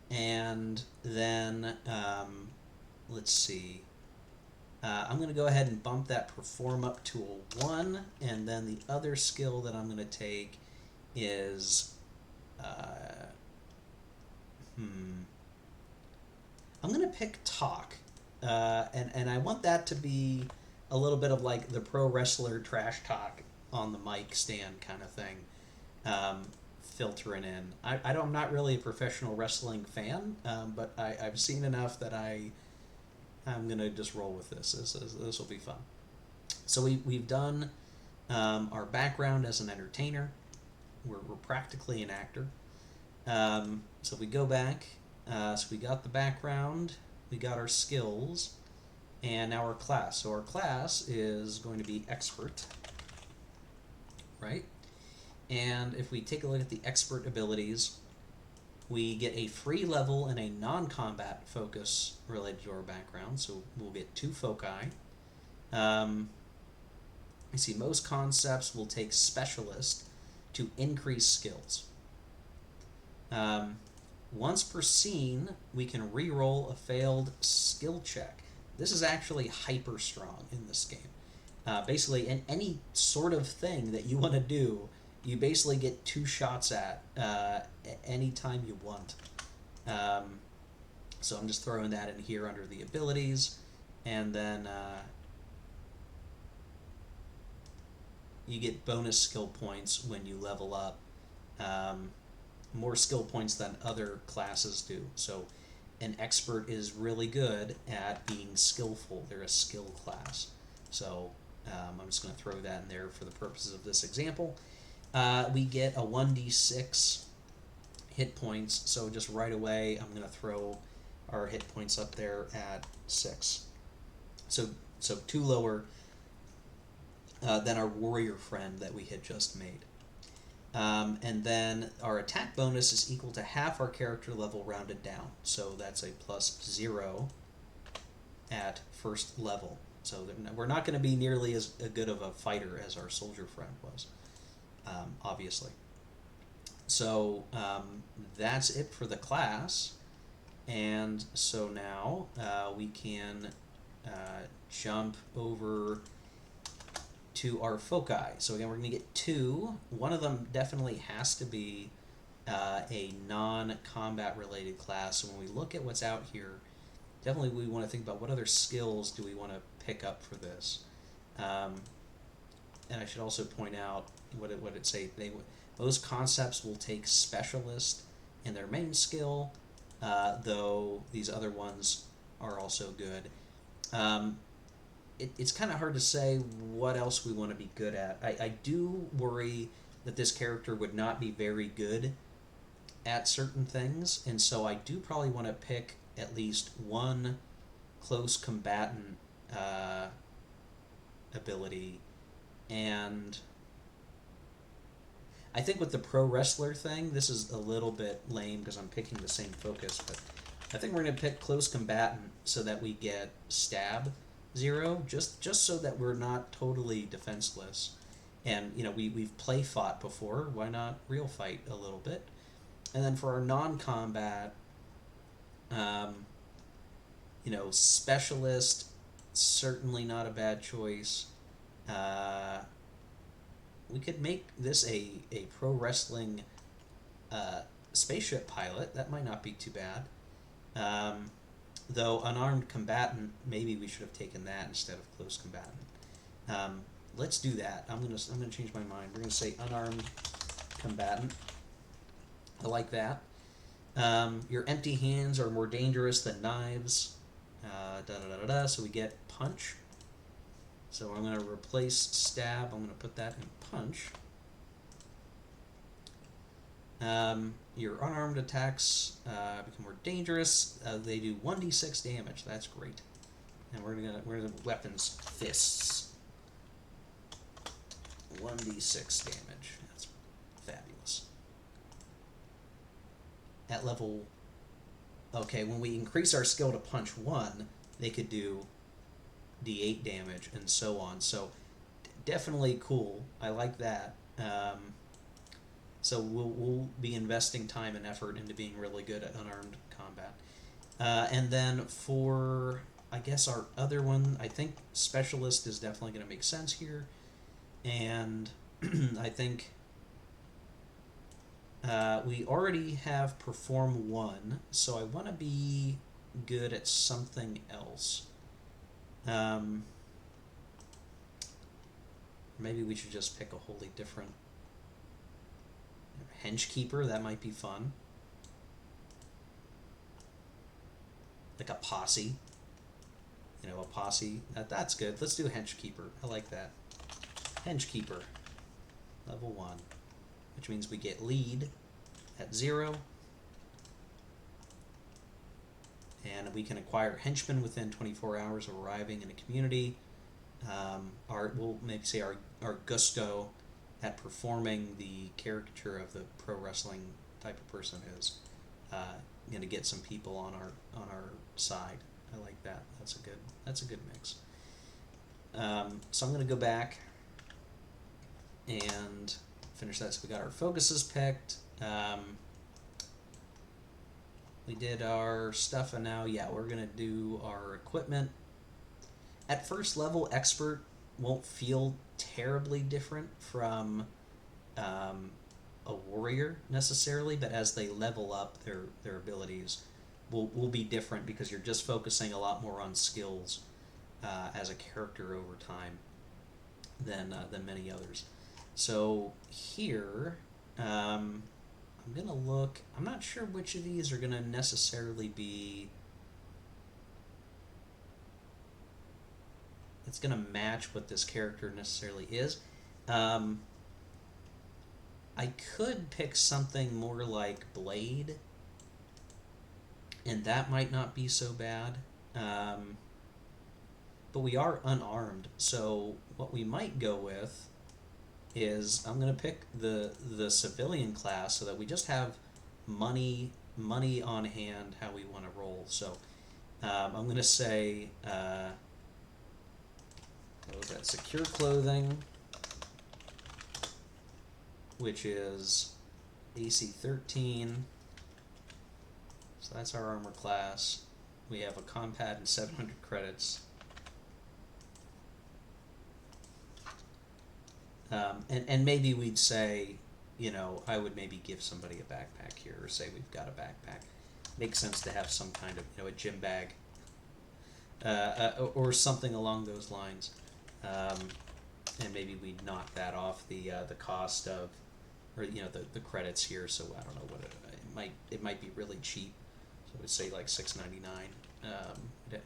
And then let's see. I'm going to go ahead and bump that perform up to a 1, and then the other skill that I'm going to take is I'm going to pick talk, and I want that to be a little bit of like the pro wrestler trash talk on the mic stand kind of thing, filtering in. I'm not really a professional wrestling fan, but I've seen enough that I'm going to just roll with this. This will be fun. So we've done our background as an entertainer. We're practically an actor. So we go back. So we got the background, we got our skills, and now our class. So our class is going to be expert, right? And if we take a look at the expert abilities, we get a free level and a non-combat focus related to our background. So we'll get 2 foci. You see, most concepts will take specialist to increase skills. Once per scene, we can re-roll a failed skill check. This is actually hyper strong in this game. Basically, in any sort of thing that you want to do, you basically get 2 shots at any time you want. So I'm just throwing that in here under the abilities, and then you get bonus skill points when you level up. More skill points than other classes do. So an expert is really good at being skillful. They're a skill class. So I'm just going to throw that in there for the purposes of this example. We get a 1d6 hit points. So just right away, I'm going to throw our hit points up there at 6. So 2 lower than our warrior friend that we had just made. And then our attack bonus is equal to half our character level rounded down. So that's a +0 at first level. So we're not going to be nearly as good of a fighter as our soldier friend was, obviously. So that's it for the class. And so now we can jump over to our foci. So again, we're going to get 2. One of them definitely has to be a non-combat related class. So when we look at what's out here, definitely we want to think about what other skills do we want to pick up for this. And I should also point out what it say. Those concepts will take specialist in their main skill, though these other ones are also good. It's kind of hard to say what else we want to be good at. I do worry that this character would not be very good at certain things, and so I do probably want to pick at least 1 close combatant ability. And I think with the pro wrestler thing, this is a little bit lame because I'm picking the same focus, but I think we're going to pick close combatant so that we get stab 0, just so that we're not totally defenseless. And we've play fought before, why not real fight a little bit? And then for our non-combat, specialist certainly not a bad choice. Uh, we could make this a pro wrestling uh, spaceship pilot. That might not be too bad. Um, though unarmed combatant, maybe we should have taken that instead of close combatant. Um, let's do that. I'm gonna change my mind. We're gonna say unarmed combatant. I like that. Your empty hands are more dangerous than knives. Da da da da da. So we get punch. So I'm gonna replace stab. I'm gonna put that in punch. Your unarmed attacks become more dangerous. They do 1d6 damage. That's great. And we're gonna weapons fists. 1d6 damage. That's fabulous. At level, okay, when we increase our skill to punch 1, they could do d8 damage and so on. So definitely cool. I like that. So we'll be investing time and effort into being really good at unarmed combat. And then for, I guess, our other one, I think specialist is definitely going to make sense here. And I think we already have perform 1, so I want to be good at something else. Maybe we should just pick a wholly different henchkeeper. That might be fun. Like a posse. A posse. That's good. Let's do a henchkeeper. I like that. Henchkeeper. Level 1. Which means we get lead at 0. And we can acquire henchmen within 24 hours of arriving in a community. We'll maybe say our gusto at performing the caricature of the pro wrestling type of person is going to get some people on our side. I like that. That's a good mix. So I'm going to go back and finish that. So we got our focuses picked. We did our stuff, and now we're going to do our equipment. At first level, expert won't feel terribly different from a warrior necessarily, but as they level up, their abilities will be different because you're just focusing a lot more on skills as a character over time than many others. So here, I'm gonna look. I'm not sure which of these are gonna necessarily be. It's gonna match what this character necessarily is. I could pick something more like Blade, and that might not be so bad. But we are unarmed, so what we might go with is I'm going to pick the civilian class so that we just have money on hand how we want to roll. So I'm going to say what was that? Secure clothing, which is AC 13. So that's our armor class. We have a compat and 700 credits. And maybe we'd say, I would maybe give somebody a backpack here, or say we've got a backpack. Makes sense to have some kind of, a gym bag, or something along those lines. And maybe we'd knock that off the cost of, or the credits here. So I don't know what it might be really cheap. So we'd say like $6.99.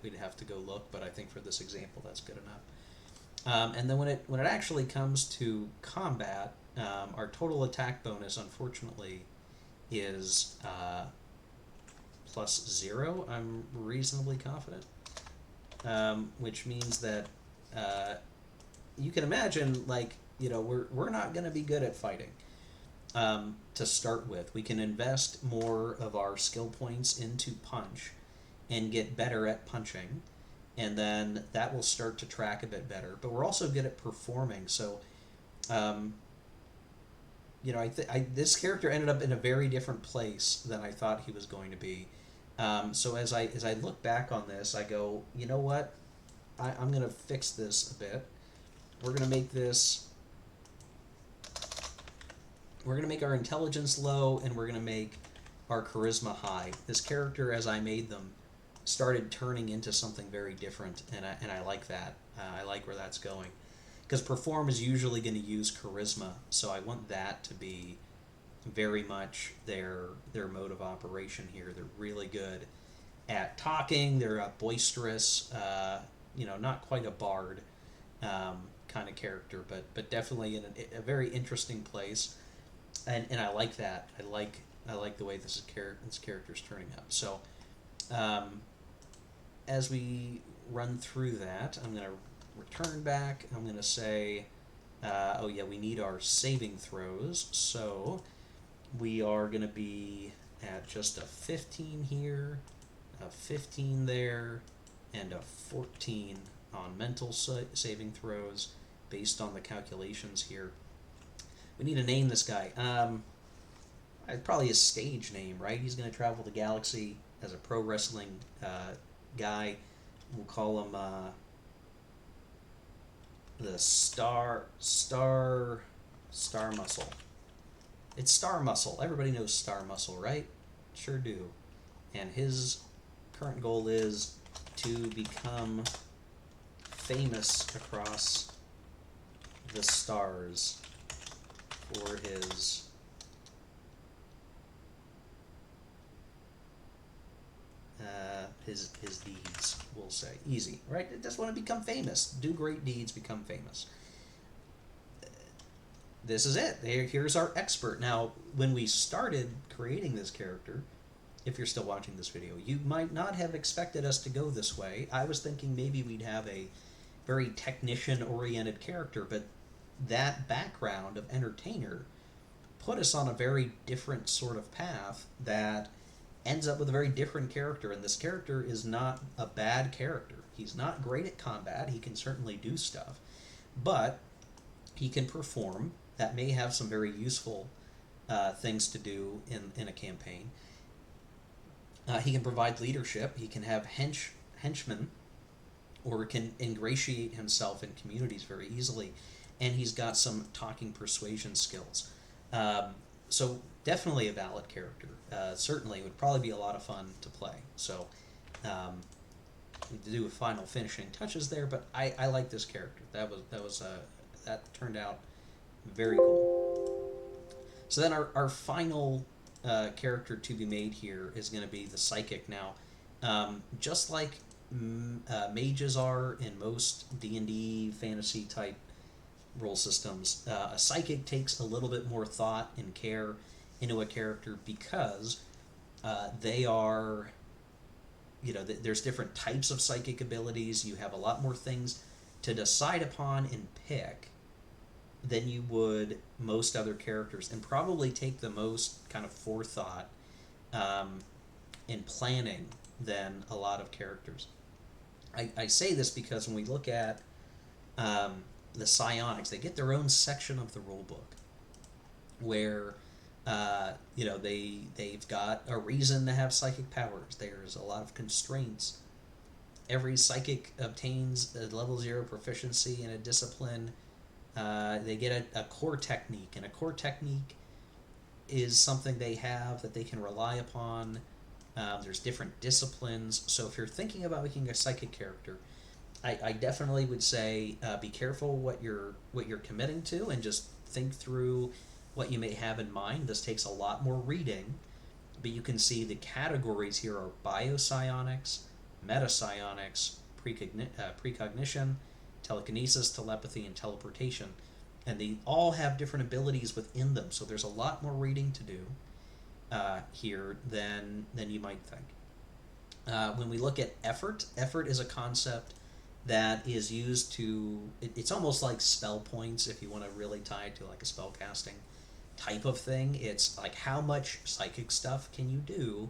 We'd have to go look, but I think for this example that's good enough. And then when it actually comes to combat, our total attack bonus, unfortunately, is +0. I'm reasonably confident, which means that you can imagine, we're not going to be good at fighting. To start with, we can invest more of our skill points into punch and get better at punching. And then that will start to track a bit better. But we're also good at performing. So, this character ended up in a very different place than I thought he was going to be. So as I look back on this, I go, you know what? I'm going to fix this a bit. We're going to make this, we're going to make our intelligence low, and we're going to make our charisma high. This character, as I made them, started turning into something very different, and I like that. I like where that's going. Because Perform is usually going to use charisma, so I want that to be very much their mode of operation here. They're really good at talking. They're boisterous. Not quite a bard kind of character, but definitely in a very interesting place. And I like that. I like the way this character's turning up. So as we run through that, I'm going to return back. I'm going to say, oh yeah, we need our saving throws. So we are going to be at just a 15 here, a 15 there, and a 14 on mental saving throws based on the calculations here. We need to name this guy. Probably his stage name, right? He's going to travel the galaxy as a pro wrestling guy. We'll call him the Star Muscle. It's Star Muscle. Everybody knows Star Muscle, right? Sure do. And his current goal is to become famous across the stars for his deeds, we'll say. Easy, right? It just want to become famous. Do great deeds, become famous. This is it. Here's our expert. Now, when we started creating this character, if you're still watching this video, you might not have expected us to go this way. I was thinking maybe we'd have a very technician-oriented character, but that background of entertainer put us on a very different sort of path that ends up with a very different character, and this character is not a bad character. He's not great at combat. He can certainly do stuff, but he can perform. That may have some very useful things to do in a campaign. He can provide leadership. He can have henchmen, or can ingratiate himself in communities very easily, and he's got some talking persuasion skills. So definitely a valid character. Certainly would probably be a lot of fun to play. So to do final finishing touches there, but I like this character. That turned out very cool. So then our final character to be made here is going to be the Psychic. Now, just like mages are in most D&D fantasy type role systems, a Psychic takes a little bit more thought and care into a character because they are, there's different types of psychic abilities. You have a lot more things to decide upon and pick than you would most other characters, and probably take the most kind of forethought in planning than a lot of characters. I say this because when we look at the psionics, they get their own section of the rulebook where they've got a reason to have psychic powers. There's a lot of constraints. Every psychic obtains a level 0 proficiency in a discipline. They get a core technique, and a core technique is something they have that they can rely upon. There's different disciplines. So if you're thinking about making a psychic character, I definitely would say be careful what you're committing to, and just think through what you may have in mind. This takes a lot more reading, but you can see the categories here are biopsionics, metapsionics, precognition, telekinesis, telepathy, and teleportation. And they all have different abilities within them, so there's a lot more reading to do here than you might think. When we look at effort is a concept that is used to, it's almost like spell points if you want to really tie it to like a spell casting type of thing. It's like how much psychic stuff can you do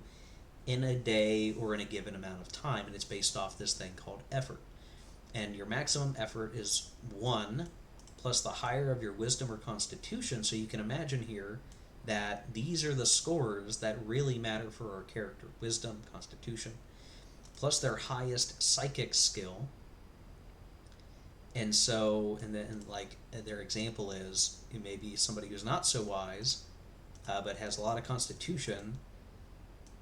in a day or in a given amount of time, and it's based off this thing called effort. And your maximum effort is 1 plus the higher of your wisdom or constitution. So you can imagine here that these are the scores that really matter for our character: wisdom, constitution, plus their highest psychic skill, And so, and then like their example is maybe somebody who's not so wise, but has a lot of constitution,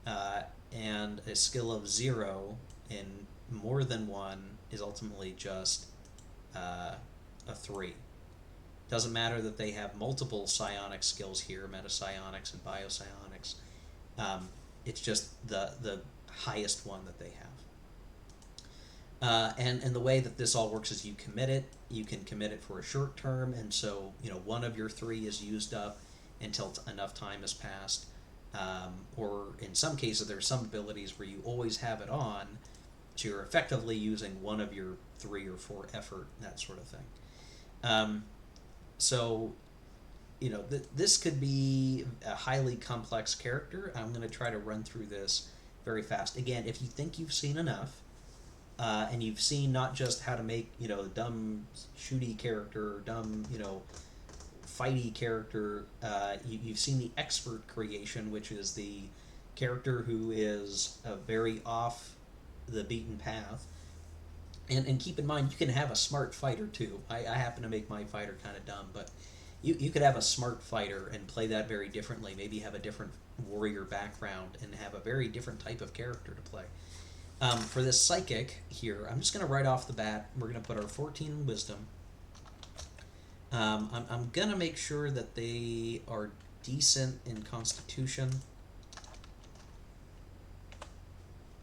uh, and a skill of 0 in more than one is ultimately just a 3. Doesn't matter that they have multiple psionic skills here, metapsionics and biopsionics. It's just the highest one that they have. And the way that this all works is you commit it. You can commit it for a short term, and so one of your 3 is used up until enough time has passed. Or in some cases, there's some abilities where you always have it on, so you're effectively using one of your 3 or 4 effort, that sort of thing. So this could be a highly complex character. I'm going to try to run through this very fast. Again, if you think you've seen enough, and you've seen not just how to make a dumb shooty character, or dumb fighty character, you've seen the expert creation, which is the character who is very off the beaten path. And keep in mind, you can have a smart fighter too. I happen to make my fighter kind of dumb, but you could have a smart fighter and play that very differently. Maybe have a different warrior background and have a very different type of character to play. For this psychic here, I'm just going to right off the bat, we're going to put our 14 wisdom. I'm going to make sure that they are decent in constitution.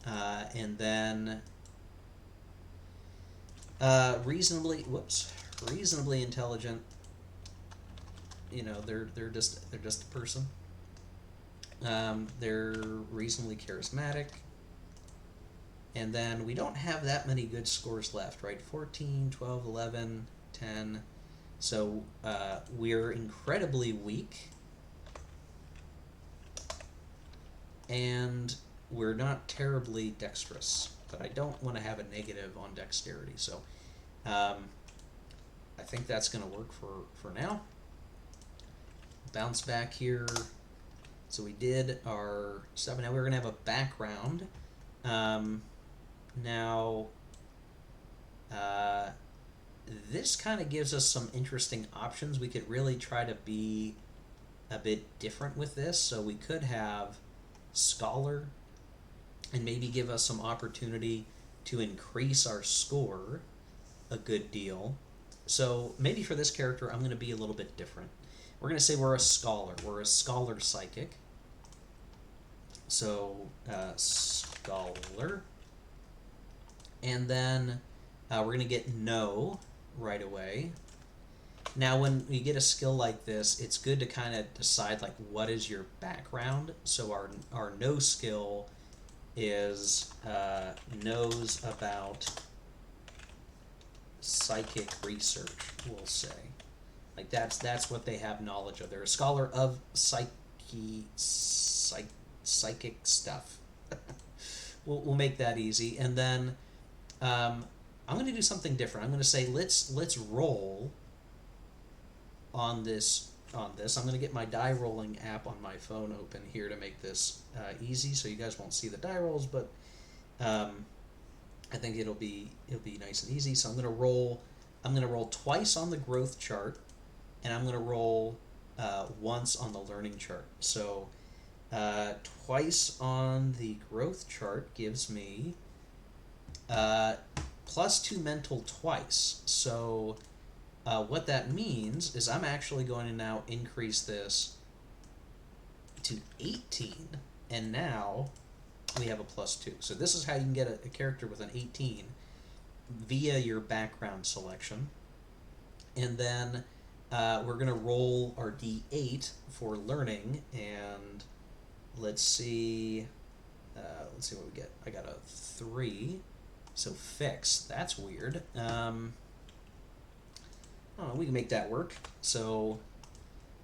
And then reasonably intelligent. They're just a person. They're reasonably charismatic. And then we don't have that many good scores left, right? 14, 12, 11, 10. So we're incredibly weak. And we're not terribly dexterous. But I don't want to have a negative on dexterity. So I think that's going to work for now. Bounce back here. So we did our 7. Now we're going to have a background. Now, this kind of gives us some interesting options. We could really try to be a bit different with this. So we could have Scholar and maybe give us some opportunity to increase our score a good deal. So maybe for this character, I'm going to be a little bit different. We're going to say we're a Scholar. We're a Scholar Psychic. So, Scholar. And then we're going to get No right away. Now, when we get a skill like this, it's good to kind of decide, like, what is your background. So our No skill is knows about psychic research, we'll say. Like, that's what they have knowledge of. They're a scholar of psychic stuff. We'll make that easy. And then I'm going to do something different. I'm going to say let's roll on this. I'm going to get my die rolling app on my phone open here to make this easy, so you guys won't see the die rolls, but I think it'll be nice and easy. So I'm going to roll twice on the growth chart, and I'm going to roll once on the learning chart. So twice on the growth chart gives me +2 mental twice. So what that means is I'm actually going to now increase this to 18, and now we have a +2. So this is how you can get a character with an 18 via your background selection. And then we're going to roll our D8 for learning, and let's see what we get. I got a 3, so fixed. That's weird. We can make that work. So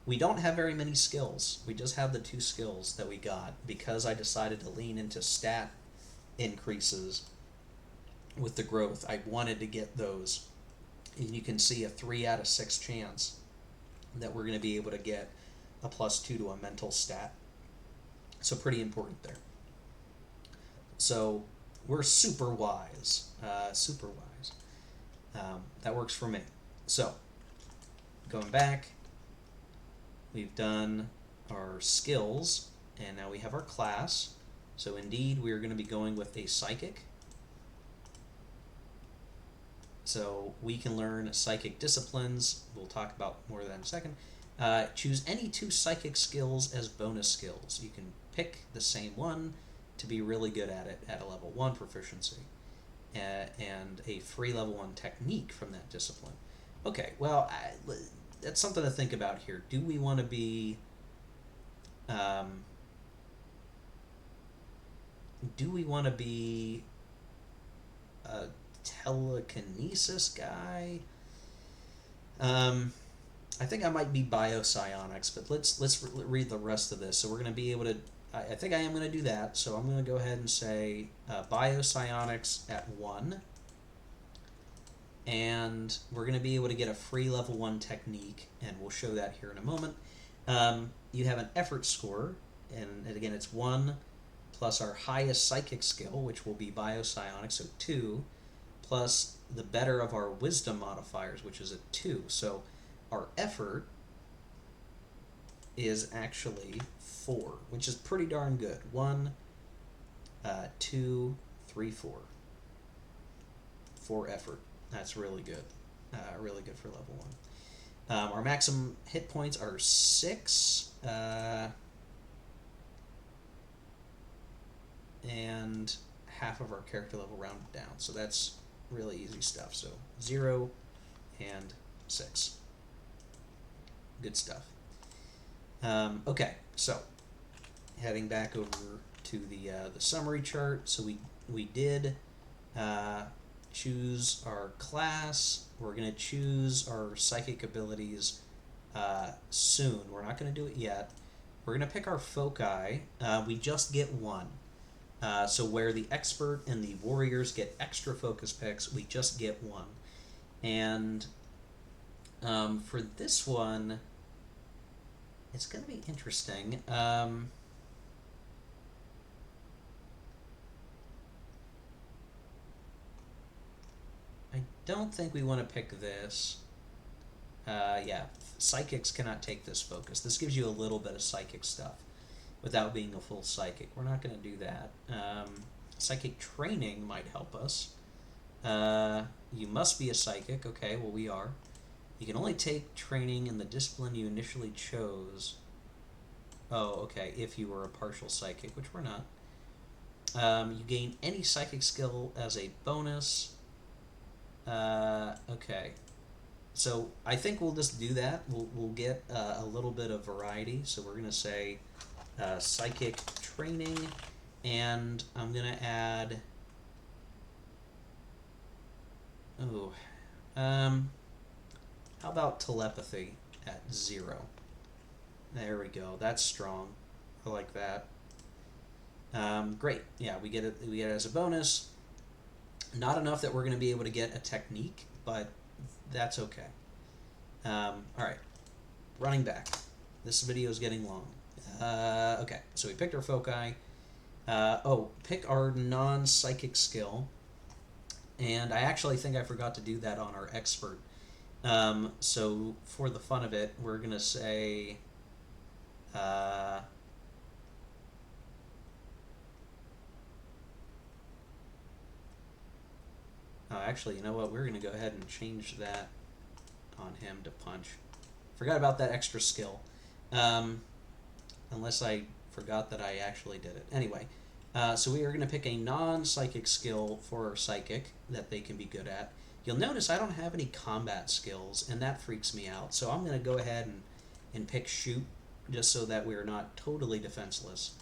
we don't have very many skills. We just have the 2 skills that we got because I decided to lean into stat increases with the growth. I wanted to get those. And you can see a 3 out of 6 chance that we're going to be able to get a +2 to a mental stat. So pretty important there. So we're super wise. That works for me. So, going back, we've done our skills, and now we have our class. So indeed, we're going to be going with a psychic. So we can learn psychic disciplines. We'll talk about more of that in a second. Choose any 2 psychic skills as bonus skills. You can pick the same one to be really good at it at a level 1 proficiency. And a free level 1 technique from that discipline. Okay, well, that's something to think about here. Do we want to be... a telekinesis guy? I think I might be biopsionics, but let's read the rest of this. So we're going to be able to... I think I am going to do that, so I'm going to go ahead and say biopsionics at 1. And we're going to be able to get a free level 1 technique, and we'll show that here in a moment. You have an effort score, and again it's 1 plus our highest psychic skill, which will be biopsionics, so 2, plus the better of our wisdom modifiers, which is a 2. So our effort is actually 4, which is pretty darn good. 1, 2, 3, 4. 4 effort. That's really good. Really good for level 1. Our maximum hit points are 6. And half of our character level rounded down. So that's really easy stuff. So 0 and 6. Good stuff. Okay, so heading back over to the summary chart. So we did choose our class. We're going to choose our psychic abilities soon. We're not going to do it yet. We're going to pick our foci. We just get 1. So where the expert and the warriors get extra focus picks, we just get 1. And for this one, it's going to be interesting. I don't think we want to pick this. Yeah, psychics cannot take this focus. This gives you a little bit of psychic stuff without being a full psychic. We're not going to do that. Psychic training might help us. You must be a psychic. Okay, well, we are. You can only take training in the discipline you initially chose. Oh, okay, if you were a partial psychic, which we're not. You gain any psychic skill as a bonus. Okay. So I think we'll just do that. We'll get a little bit of variety. So we're going to say psychic training, and I'm going to add... Oh, how about telepathy at 0? There we go. That's strong. I like that. Great. Yeah, we get it as a bonus. Not enough that we're going to be able to get a technique, but that's okay. All right. Running back. This video is getting long. Okay, so we picked our foci. Pick our non-psychic skill. And I actually think I forgot to do that on our expert. So for the fun of it, we're going to say... actually, you know what? We're going to go ahead and change that on him to punch. Forgot about that extra skill. Unless I forgot that I actually did it. Anyway, so we are going to pick a non-psychic skill for our psychic that they can be good at. You'll notice I don't have any combat skills, and that freaks me out. So I'm going to go ahead and pick shoot, just so that we're not totally defenseless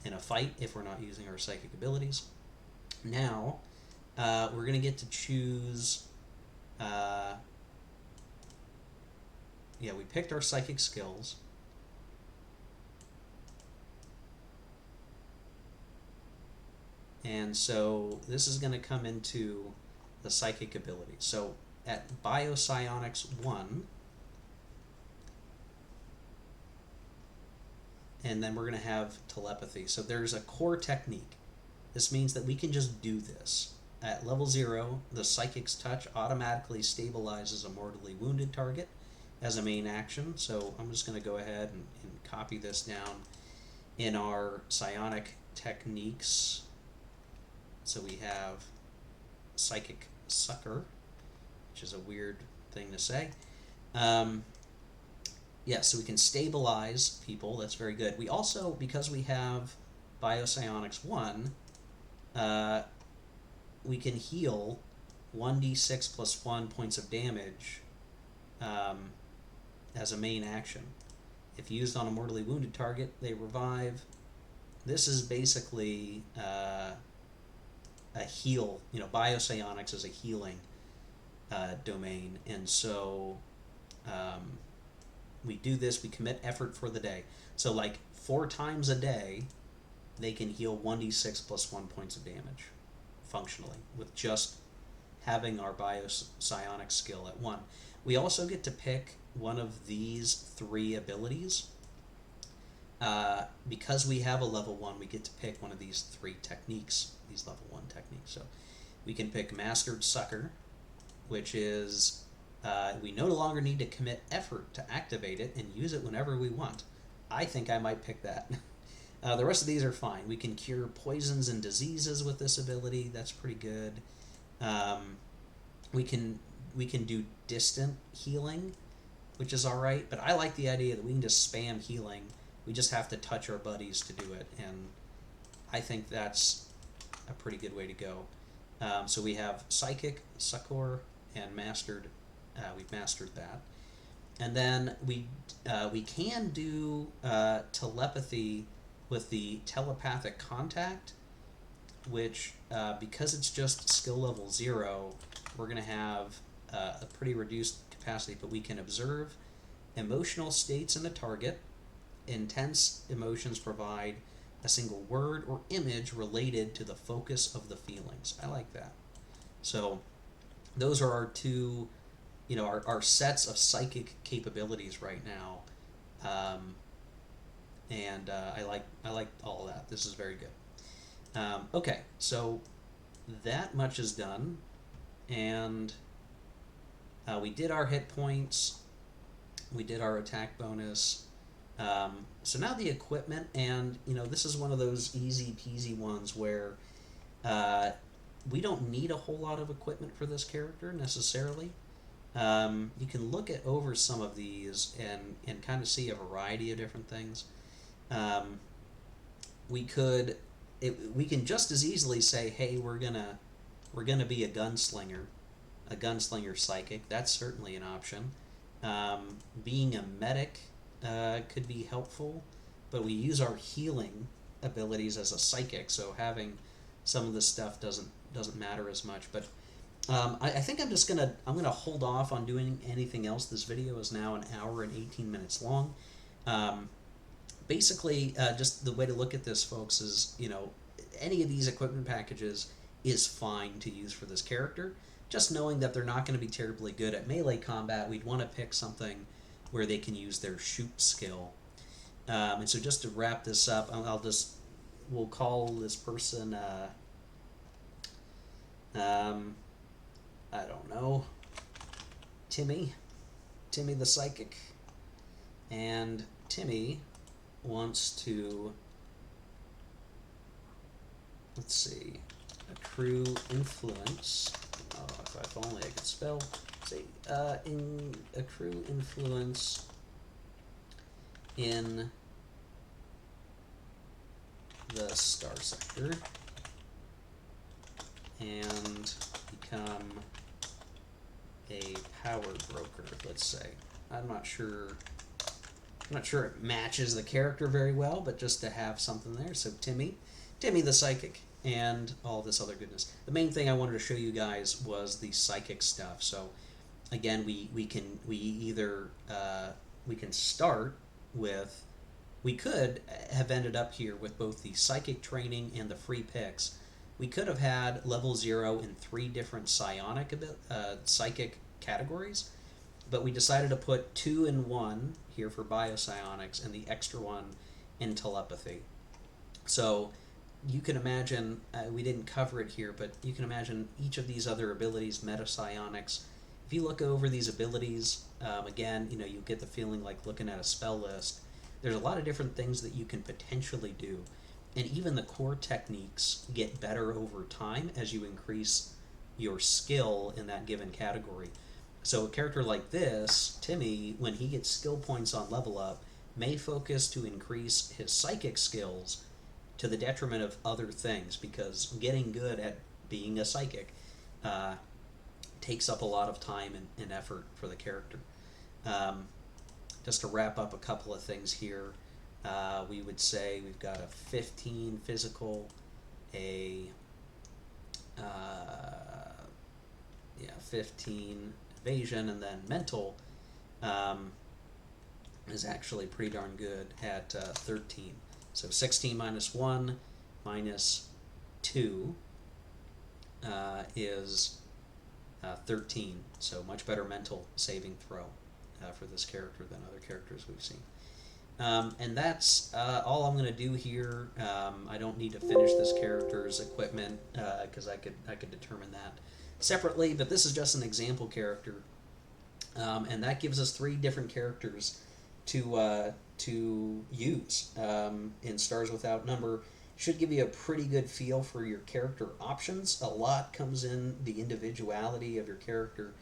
in a fight if we're not using our psychic abilities. Now, we're going to get to choose... we picked our psychic skills. And so this is going to come into the psychic ability. So at Biopsionics 1, and then we're going to have telepathy. So there's a core technique. This means that we can just do this. at level 0, the Psychic's Touch automatically stabilizes a mortally wounded target as a main action. So I'm just going to go ahead and copy this down in our psionic techniques. So we have Psychic Sucker, which is a weird thing to say. So we can stabilize people. That's very good. We also, because we have Biopsionics 1, we can heal 1d6 plus 1 points of damage as a main action. If used on a mortally wounded target, they revive. This is basically a heal. Biopsionics is a healing domain, and so we do this. We commit effort for the day. So like 4 times a day, they can heal 1d6 plus 1 points of damage, functionally, with just having our Biopsionic skill at 1. We also get to pick one of these 3 abilities. Because we have a level 1, we get to pick one of these 3 techniques, these level 1 techniques. So we can pick Mastered Sucker, which is we no longer need to commit effort to activate it and use it whenever we want. I think I might pick that. The rest of these are fine. We can cure poisons and diseases with this ability. That's pretty good. We can do distant healing, which is all right. But I like the idea that we can just spam healing. We just have to touch our buddies to do it, and I think that's a pretty good way to go. So we have Psychic, Succor, and Mastered. We've mastered that. And then we can do telepathy with the Telepathic Contact, which, because it's just skill level 0, we're going to have a pretty reduced capacity, but we can observe emotional states in a target. Intense emotions provide a single word or image related to the focus of the feelings. I like that. So those are our 2, our sets of psychic capabilities right now. And I like all of that. This is very good. Okay, so that much is done, and we did our hit points. We did our attack bonus. So now the equipment, and this is one of those easy peasy ones where we don't need a whole lot of equipment for this character necessarily. You can look over some of these and kind of see a variety of different things. We can just as easily say, hey, we're gonna be a gunslinger psychic. That's certainly an option. Being a medic could be helpful, but we use our healing abilities as a psychic, so having some of this stuff doesn't matter as much. But I think I'm gonna hold off on doing anything else. This video is now an hour and 18 minutes long. Basically, just the way to look at this, folks, is any of these equipment packages is fine to use for this character. Just knowing that they're not going to be terribly good at melee combat, we'd want to pick something where they can use their shoot skill. And so just to wrap this up, we'll call this person, I don't know, Timmy the Psychic. And Timmy wants to, let's see, accrue influence. Oh, if only I could spell. Say, accrue influence in the Star Sector and become a power broker, let's say. I'm not sure it matches the character very well, but just to have something there. So Timmy the Psychic, and all this other goodness. The main thing I wanted to show you guys was the psychic stuff. So again, we can start with, we could have ended up here with both the psychic training and the free picks. We could have had level 0 in 3 different psychic categories, but we decided to put 2 in 1 here for biopsionics and the extra one in telepathy. So you can imagine, we didn't cover it here, but you can imagine each of these other abilities, meta psionics. If you look over these abilities, again, you get the feeling like looking at a spell list. There's a lot of different things that you can potentially do. And even the core techniques get better over time as you increase your skill in that given category. So a character like this, Timmy, when he gets skill points on level up, may focus to increase his psychic skills to the detriment of other things, because getting good at being a psychic uh, takes up a lot of time and effort for the character. Um, just to wrap up a couple of things here, we would say we've got a 15 physical, a 15 evasion, and then mental is actually pretty darn good at 13. So 16 minus 1 minus 2 is 13. So much better mental saving throw for this character than other characters we've seen. And that's all I'm going to do here. I don't need to finish this character's equipment because I could determine that separately, but this is just an example character. And that gives us 3 different characters to use in Stars Without Number. Should give you a pretty good feel for your character options. A lot comes in the individuality of your character,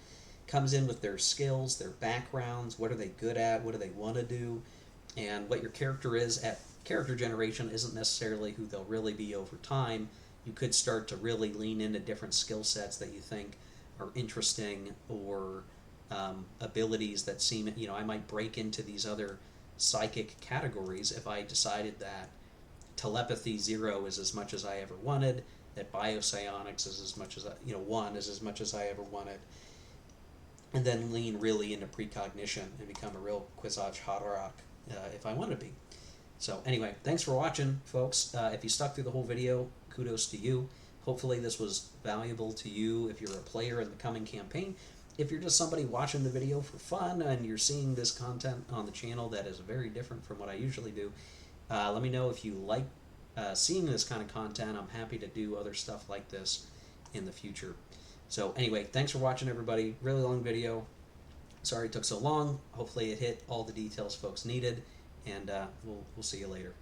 comes in with their skills, their backgrounds, what are they good at, what do they want to do, and what your character is at character generation isn't necessarily who they'll really be over time. You could start to really lean into different skill sets that you think are interesting, or abilities that seem, I might break into these other psychic categories if I decided that telepathy 0 is as much as I ever wanted, that biopsionics is as much as 1 is as much as I ever wanted, and then lean really into precognition and become a real Kwisatz Haderach if I want to be. So anyway, thanks for watching, folks. If you stuck through the whole video, kudos to you. Hopefully this was valuable to you if you're a player in the coming campaign. If you're just somebody watching the video for fun and you're seeing this content on the channel that is very different from what I usually do, let me know if you like seeing this kind of content. I'm happy to do other stuff like this in the future. So anyway, thanks for watching, everybody. Really long video. Sorry it took so long. Hopefully it hit all the details folks needed, and we'll see you later.